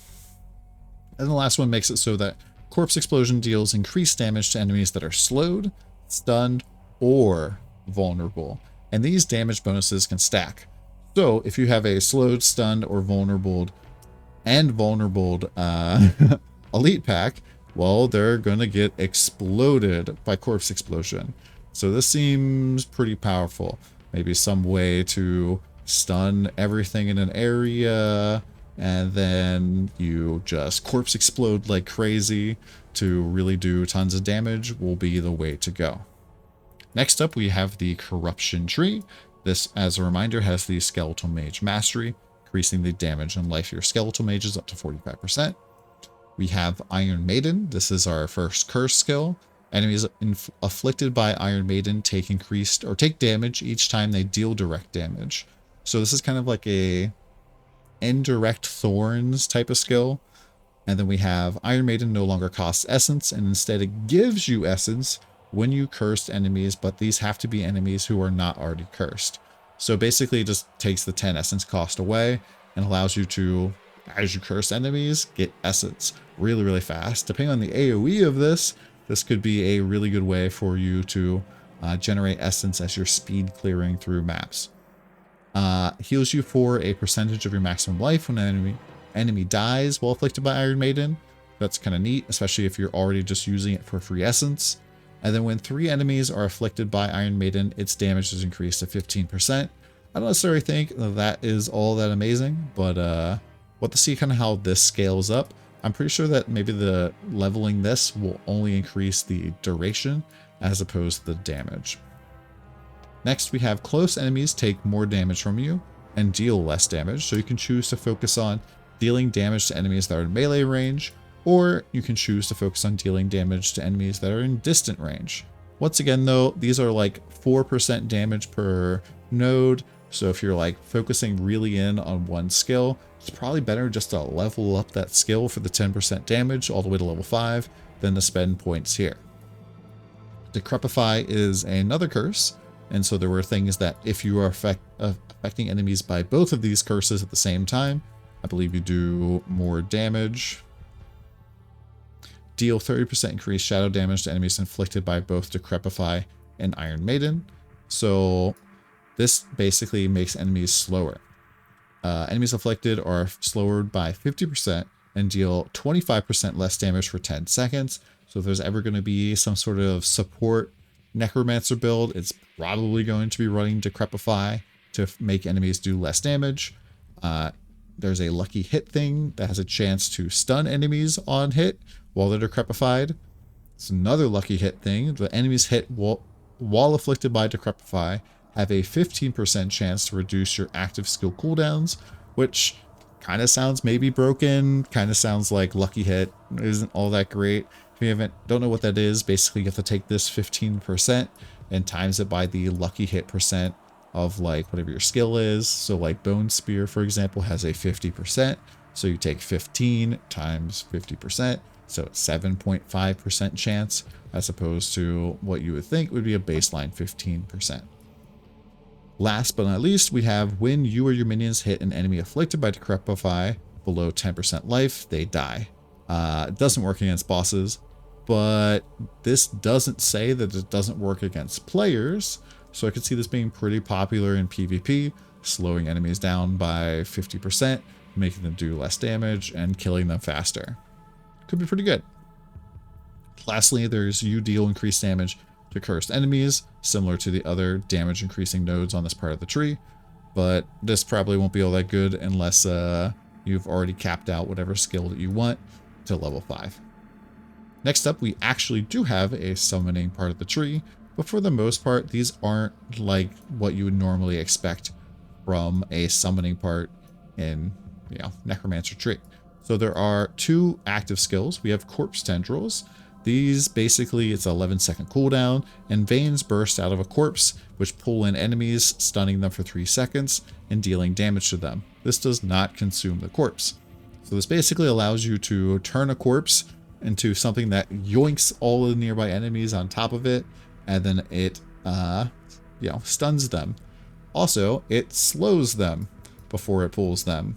And the last one makes it so that Corpse Explosion deals increased damage to enemies that are slowed, stunned, or vulnerable. And these damage bonuses can stack. So if you have a slowed, stunned, or vulnerable elite pack, well, they're going to get exploded by Corpse Explosion. So this seems pretty powerful. Maybe some way to stun everything in an area, and then you just corpse explode like crazy to really do tons of damage will be the way to go. Next up, we have the Corruption Tree. This, as a reminder, has the Skeletal Mage Mastery, increasing the damage and life of your Skeletal Mages up to 45%. We have Iron Maiden. This is our first curse skill. Enemies afflicted by Iron Maiden take damage each time they deal direct damage. So this is kind of like a indirect thorns type of skill. And then we have Iron Maiden no longer costs essence, and instead it gives you essence when you curse enemies, but these have to be enemies who are not already cursed. So basically it just takes the 10 essence cost away and allows you to, as you curse enemies, get essence really, really fast. Depending on the AoE of this could be a really good way for you to generate essence as you're speed clearing through maps. Heals you for a percentage of your maximum life when an enemy dies while afflicted by Iron Maiden. That's kind of neat, especially if you're already just using it for free essence. And then when 3 enemies are afflicted by Iron Maiden, its damage is increased to 15%. I don't necessarily think that is all that amazing, but we'll have to see kind of how this scales up. I'm pretty sure that maybe the leveling this will only increase the duration as opposed to the damage. Next, we have close enemies take more damage from you and deal less damage. So you can choose to focus on dealing damage to enemies that are in melee range, or you can choose to focus on dealing damage to enemies that are in distant range. Once again, though, these are like 4% damage per node. So if you're like focusing really in on one skill, it's probably better just to level up that skill for the 10% damage all the way to level 5 than to spend points here. Decrepify is another curse, and so there were things that if you are affecting enemies by both of these curses at the same time, I believe you do more damage. Deal 30% increased shadow damage to enemies inflicted by both Decrepify and Iron Maiden. So this basically makes enemies slower. Enemies afflicted are slowered by 50% and deal 25% less damage for 10 seconds. So if there's ever going to be some sort of support Necromancer build, it's probably going to be running Decrepify to make enemies do less damage. There's a lucky hit thing that has a chance to stun enemies on hit while they're decrepified. It's another lucky hit thing. The enemies hit while afflicted by Decrepify have a 15% chance to reduce your active skill cooldowns, which kind of sounds maybe broken, kind of sounds like lucky hit isn't all that great. If you don't know what that is, basically you have to take this 15% and times it by the lucky hit percent of like whatever your skill is. So like Bone Spear, for example, has a 50%. So you take 15 times 50%. So 7.5% chance as opposed to what you would think would be a baseline 15%. Last but not least, we have when you or your minions hit an enemy afflicted by Decrepify below 10% life, they die. It doesn't work against bosses, but this doesn't say that it doesn't work against players. So I could see this being pretty popular in PvP, slowing enemies down by 50%, making them do less damage and killing them faster. Could be pretty good. Lastly, there's you deal increased damage to cursed enemies, similar to the other damage increasing nodes on this part of the tree, but this probably won't be all that good unless you've already capped out whatever skill that you want to level 5. Next up, we actually do have a summoning part of the tree, but for the most part, these aren't like what you would normally expect from a summoning part in, Necromancer tree. So there are 2 active skills. We have Corpse Tendrils. These basically, it's an 11-second cooldown, and veins burst out of a corpse, which pull in enemies, stunning them for 3 seconds and dealing damage to them. This does not consume the corpse. So this basically allows you to turn a corpse into something that yoinks all the nearby enemies on top of it, and then it, stuns them. Also, it slows them before it pulls them.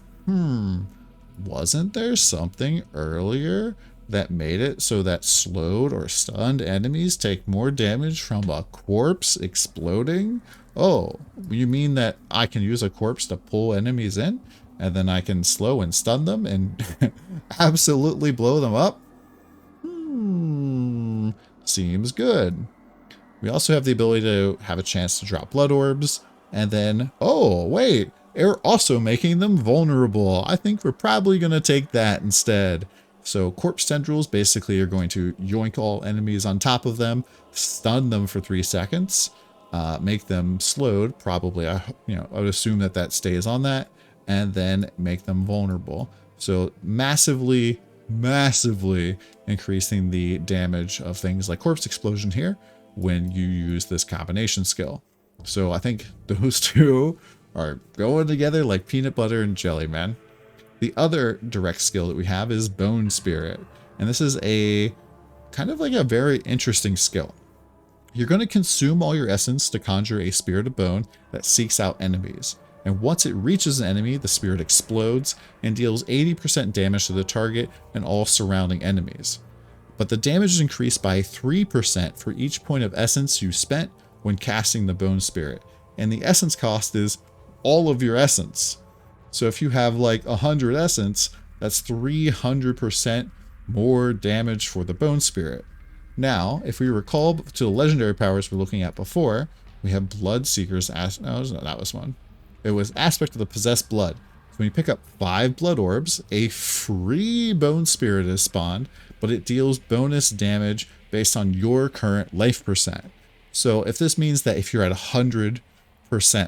Wasn't there something earlier that made it so that slowed or stunned enemies take more damage from a corpse exploding? Oh, you mean that I can use a corpse to pull enemies in, and then I can slow and stun them and absolutely blow them up? Seems good. We also have the ability to have a chance to drop blood orbs, and then, oh, wait, they're also making them vulnerable. I think we're probably going to take that instead. So Corpse Tendrils basically are going to yoink all enemies on top of them, stun them for 3 seconds, make them slowed, probably, I would assume that stays on that, and then make them vulnerable. So massively increasing the damage of things like Corpse Explosion here when you use this combination skill. So I think those 2 are going together like peanut butter and jelly, man. The other direct skill that we have is Bone Spirit, and this is a kind of like a very interesting skill. You're going to consume all your essence to conjure a spirit of bone that seeks out enemies, and once it reaches an enemy, the spirit explodes and deals 80% damage to the target and all surrounding enemies. But the damage is increased by 3% for each point of essence you spent when casting the Bone Spirit, and the essence cost is all of your essence. So if you have like 100 essence, that's 300% more damage for the Bone Spirit. Now, if we recall to the legendary powers we're looking at before, we have Blood Seeker's no, that was one. It was Aspect of the Possessed Blood. So when you pick up 5 blood orbs, a free Bone Spirit is spawned, but it deals bonus damage based on your current life percent. So if this means that if you're at 100%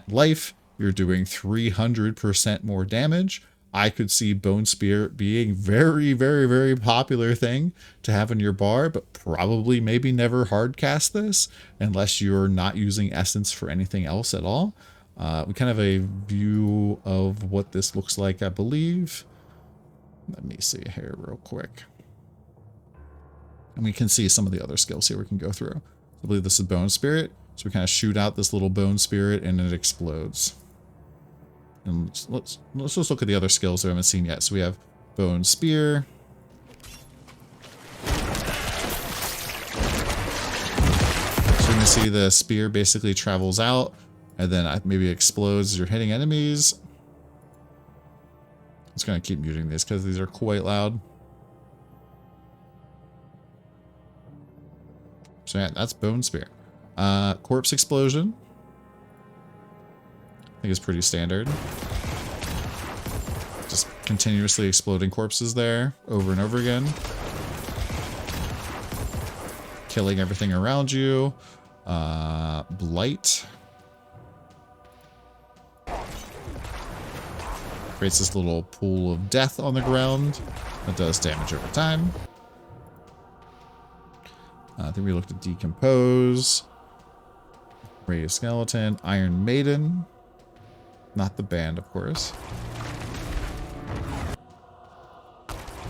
life, you're doing 300% more damage, I could see Bone Spirit being very, very, very popular thing to have in your bar, but probably maybe never hard cast this unless you're not using essence for anything else at all. We kind of have a view of what this looks like, I believe. Let me see here real quick. And we can see some of the other skills here we can go through. I believe this is Bone Spirit. So we kind of shoot out this little Bone Spirit and it explodes. And let's just look at the other skills that we haven't seen yet. So we have Bone Spear. So you can see the spear basically travels out and then maybe explodes as you're hitting enemies. just going to keep muting these because these are quite loud. So yeah, that's Bone Spear. Corpse Explosion. I think it's pretty standard. Just continuously exploding corpses there over and over again. Killing everything around you. Blight. Creates this little pool of death on the ground that does damage over time. I think we looked at Decompose. Raised Skeleton. Iron Maiden. Not the band, of course.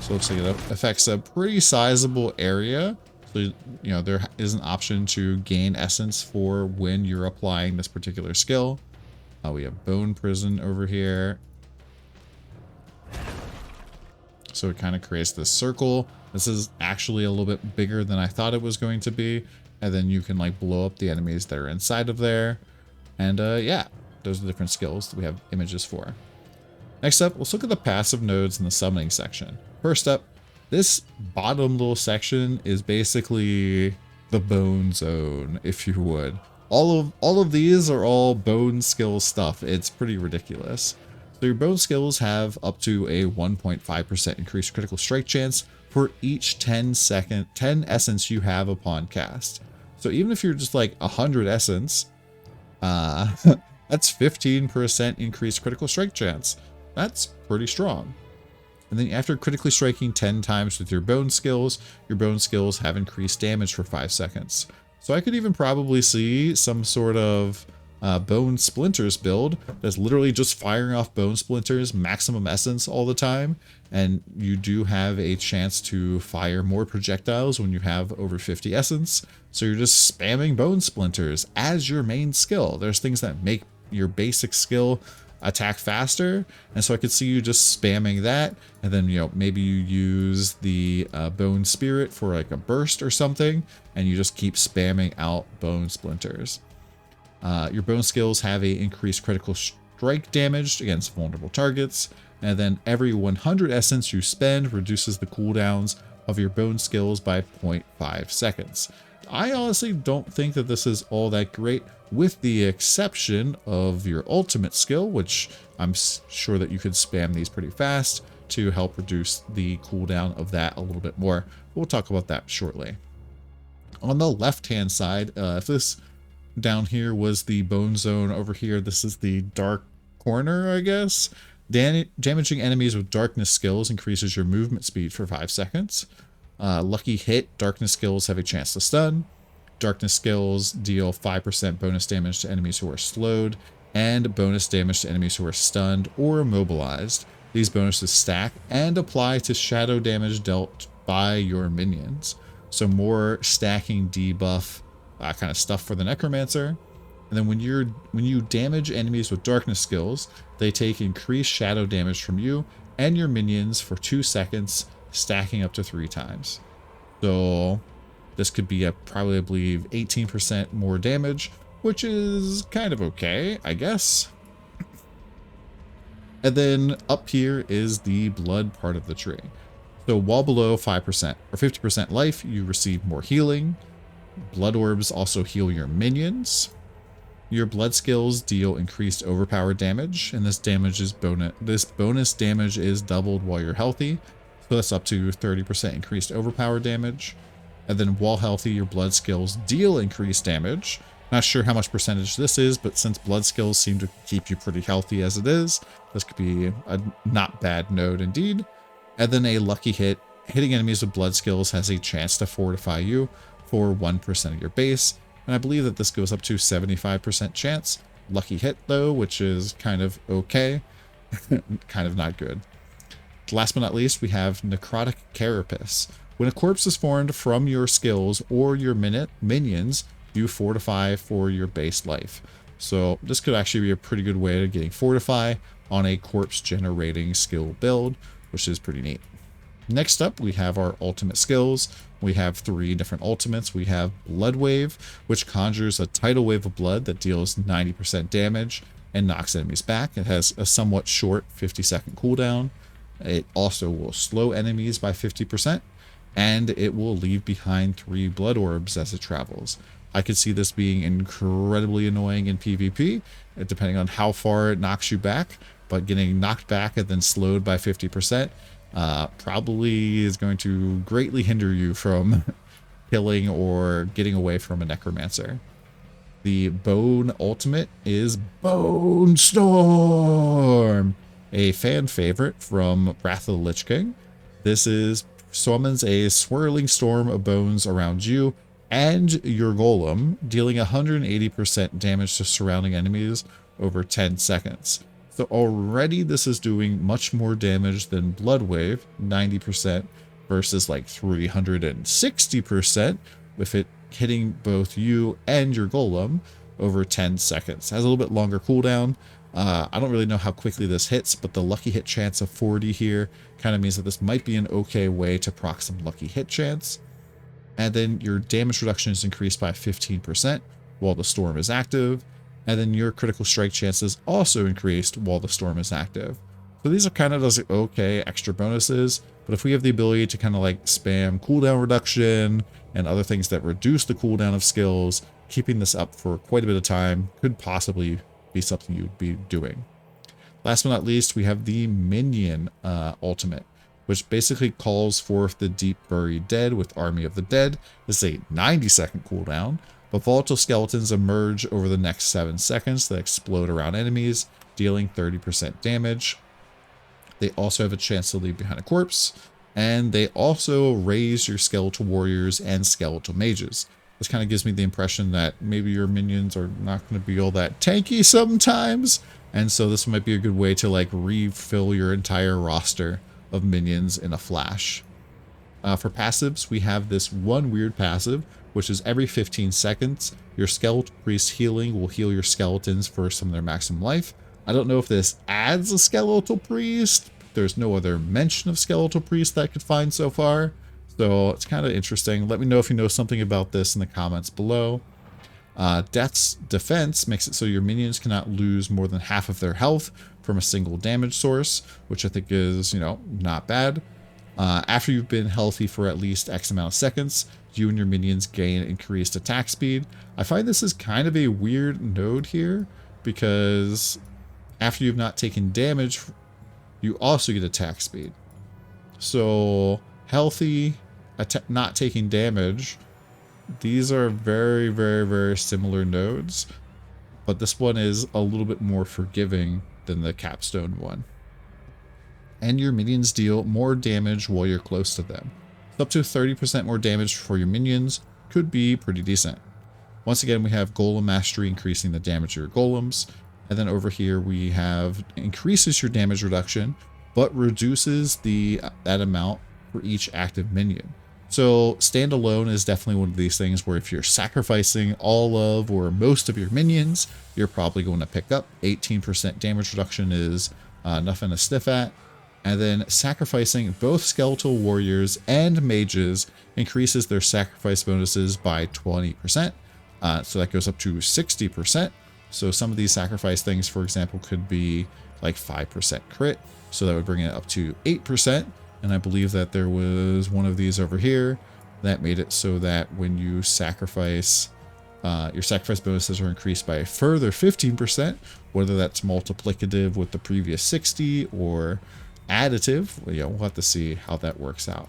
So it looks like it affects a pretty sizable area. So, you know, there is an option to gain essence for when you're applying this particular skill. We have Bone Prison over here. So it kind of creates this circle. This is actually a little bit bigger than I thought it was going to be. And then you can like blow up the enemies that are inside of there. And yeah, those are the different skills that we have images for. Next up, let's look at the passive nodes in the summoning section. First up, this bottom little section is basically the bone zone, if you would. All of these are all bone skill stuff. It's pretty ridiculous. So your bone skills have up to a 1.5% increased critical strike chance for each 10 essence you have upon cast. So even if you're just like 100 essence, that's 15% increased critical strike chance. That's pretty strong. And then after critically striking 10 times with your bone skills have increased damage for 5 seconds. So I could even probably see some sort of bone splinters build that's literally just firing off bone splinters, maximum essence all the time. And you do have a chance to fire more projectiles when you have over 50 essence. So you're just spamming bone splinters as your main skill. There's things that make your basic skill attack faster, and so I could see you just spamming that, and then, you know, maybe you use the bone spirit for like a burst or something, and you just keep spamming out bone splinters. Your bone skills have a increased critical strike damage against vulnerable targets, and then every 100 essence you spend reduces the cooldowns of your bone skills by 0.5 seconds. I honestly don't think that this is all that great, with the exception of your ultimate skill, which I'm sure that you could spam these pretty fast to help reduce the cooldown of that a little bit more. We'll talk about that shortly. On the left-hand side, if this down here was the bone zone, over here this is the dark corner, I guess. Damaging enemies with darkness skills increases your movement speed for 5 seconds. Lucky hit, darkness skills have a chance to stun. Darkness skills deal 5% bonus damage to enemies who are slowed, and bonus damage to enemies who are stunned or immobilized. These bonuses stack and apply to shadow damage dealt by your minions. So more stacking debuff kind of stuff for the Necromancer. And then when you damage enemies with darkness skills, they take increased shadow damage from you and your minions for 2 seconds, stacking up to 3 times. So this could be probably, I believe, 18% more damage, which is kind of okay, I guess. And then up here is the blood part of the tree. So while below 5% or 50% life, you receive more healing. Blood orbs also heal your minions. Your blood skills deal increased overpower damage, and this bonus damage is doubled while you're healthy. So that's up to 30% increased overpower damage. And then while healthy, your blood skills deal increased damage. Not sure how much percentage this is, but since blood skills seem to keep you pretty healthy as it is, this could be a not bad node indeed. And then a lucky hit. Hitting enemies with blood skills has a chance to fortify you for 1% of your base. And I believe that this goes up to 75% chance. Lucky hit though, which is kind of okay. Kind of not good. Last but not least, we have Necrotic Carapace. When a corpse is formed from your skills or your minions, you fortify for your base life. So this could actually be a pretty good way of getting fortify on a corpse generating skill build, which is pretty neat. Next up, we have our ultimate skills. We have 3 different ultimates. We have Blood Wave, which conjures a tidal wave of blood that deals 90% damage and knocks enemies back. It has a somewhat short 50-second cooldown. It also will slow enemies by 50%, and it will leave behind 3 blood orbs as it travels. I could see this being incredibly annoying in PvP, depending on how far it knocks you back, but getting knocked back and then slowed by 50% probably is going to greatly hinder you from killing or getting away from a Necromancer. The Bone Ultimate is Bone Storm, a fan favorite from Wrath of the Lich King. This summons a swirling storm of bones around you and your golem, dealing 180% damage to surrounding enemies over 10 seconds. So already this is doing much more damage than Blood Wave, 90% versus like 360% with it hitting both you and your golem over 10 seconds. It has a little bit longer cooldown. I don't really know how quickly this hits, but the lucky hit chance of 40 here kind of means that this might be an okay way to proc some lucky hit chance. And then your damage reduction is increased by 15% while the storm is active. And then your critical strike chances also increased while the storm is active. So these are kind of those okay extra bonuses, but if we have the ability to kind of like spam cooldown reduction and other things that reduce the cooldown of skills, keeping this up for quite a bit of time could possibly be something you'd be doing. Last but not least, we have the Minion Ultimate, which basically calls forth the Deep Buried Dead with Army of the Dead. This is a 90-second cooldown, but volatile skeletons emerge over the next 7 seconds that explode around enemies, dealing 30% damage. They also have a chance to leave behind a corpse, and they also raise your skeletal warriors and skeletal mages. This kind of gives me the impression that maybe your minions are not going to be all that tanky sometimes, and so this might be a good way to like refill your entire roster of minions in a flash. For passives, we have this one weird passive, which is every 15 seconds, your Skeletal Priest healing will heal your skeletons for some of their maximum life. I don't know if this adds a Skeletal Priest. There's no other mention of Skeletal Priest that I could find so far. So it's kind of interesting. Let me know if you know something about this in the comments below. Death's Defense makes it so your minions cannot lose more than half of their health from a single damage source, which I think is, not bad. After you've been healthy for at least X amount of seconds, you and your minions gain increased attack speed. I find this is kind of a weird node here, because after you've not taken damage, you also get attack speed. So healthy, not taking damage, these are very, very, very similar nodes, but this one is a little bit more forgiving than the capstone one. And your minions deal more damage while you're close to them. So up to 30% more damage for your minions could be pretty decent. Once again, we have Golem Mastery increasing the damage of your golems. And then over here we have increases your damage reduction, but reduces that amount for each active minion. So standalone is definitely one of these things where if you're sacrificing all of or most of your minions, you're probably going to pick up. 18% damage reduction is nothing to sniff at. And then sacrificing both skeletal warriors and mages increases their sacrifice bonuses by 20%. So that goes up to 60%. So some of these sacrifice things, for example, could be like 5% crit. So that would bring it up to 8%. And I believe that there was one of these over here that made it so that when you sacrifice, your sacrifice bonuses are increased by a further 15%, whether that's multiplicative with the previous 60 or additive. We'll have to see how that works out.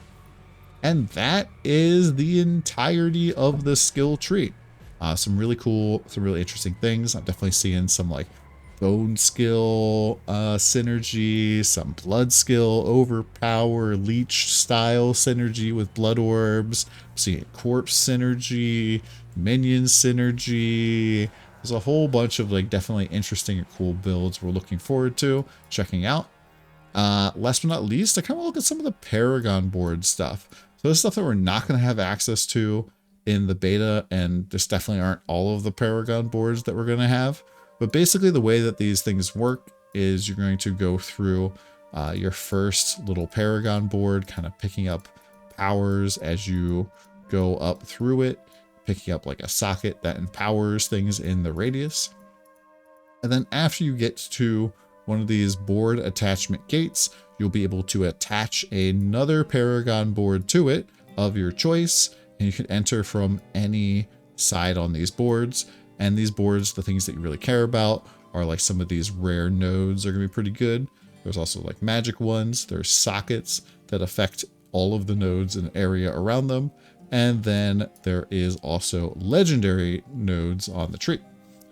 And that is the entirety of the skill tree. Some really cool, some really interesting things. I'm definitely seeing some like bone skill synergy, some blood skill overpower, leech style synergy with blood orbs. I'm seeing corpse synergy, minion synergy. There's a whole bunch of like definitely interesting and cool builds we're looking forward to checking out. Last but not least, I kind of look at some of the Paragon board stuff. So this stuff that we're not going to have access to in the beta, and this definitely aren't all of the Paragon boards that we're going to have. But basically the way that these things work is you're going to go through your first little Paragon board, kind of picking up powers as you go up through it, picking up like a socket that empowers things in the radius. And then after you get to one of these board attachment gates, you'll be able to attach another Paragon board to it of your choice, and you can enter from any side on these boards. And these boards, the things that you really care about are like some of these rare nodes are going to be pretty good. There's also like magic ones. There's sockets that affect all of the nodes and area around them. And then there is also legendary nodes on the tree.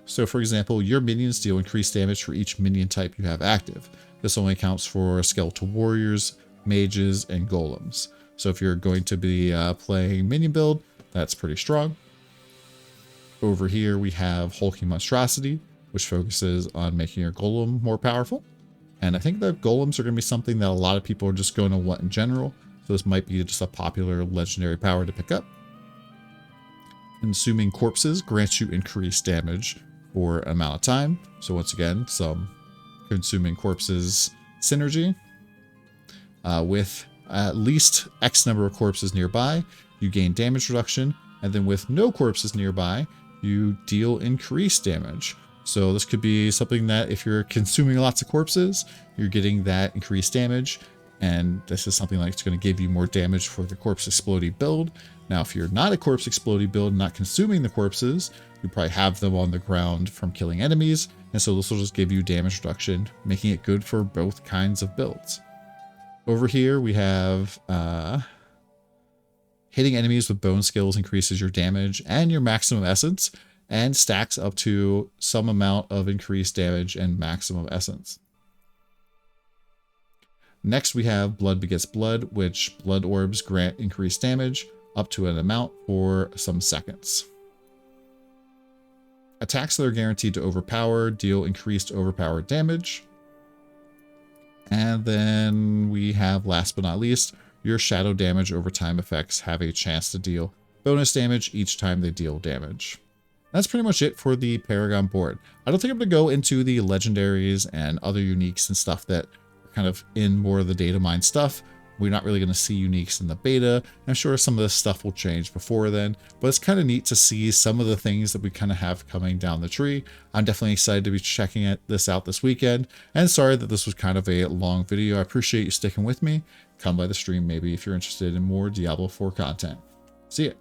So for example, your minions deal increased damage for each minion type you have active. This only accounts for skeletal warriors, mages, and golems. So if you're going to be playing minion build, that's pretty strong. Over here we have Hulking Monstrosity, which focuses on making your golem more powerful. And I think that golems are going to be something that a lot of people are just going to want in general. So this might be just a popular legendary power to pick up. Consuming Corpses grants you increased damage for an amount of time. So once again, some Consuming Corpses synergy. With at least X number of corpses nearby, you gain damage reduction. And then with no corpses nearby, you deal increased damage. So this could be something that if you're consuming lots of corpses, you're getting that increased damage. And this is something like it's going to give you more damage for the Corpse Explodey build. Now, if you're not a Corpse Explodey build, not consuming the corpses, you probably have them on the ground from killing enemies. And so this will just give you damage reduction, making it good for both kinds of builds. Over here, we have hitting enemies with bone skills increases your damage and your maximum essence, and stacks up to some amount of increased damage and maximum essence. Next, we have Blood Begets Blood, which blood orbs grant increased damage up to an amount for some seconds. Attacks that are guaranteed to overpower deal increased overpowered damage. And then we have, last but not least, your shadow damage over time effects have a chance to deal bonus damage each time they deal damage. That's pretty much it for the Paragon board. I don't think I'm going to go into the legendaries and other uniques and stuff that are kind of in more of the datamined stuff. We're not really going to see uniques in the beta. I'm sure some of this stuff will change before then, but it's kind of neat to see some of the things that we kind of have coming down the tree. I'm definitely excited to be checking this out this weekend, and sorry that this was kind of a long video. I appreciate you sticking with me. Come by the stream maybe if you're interested in more Diablo 4 content. See ya.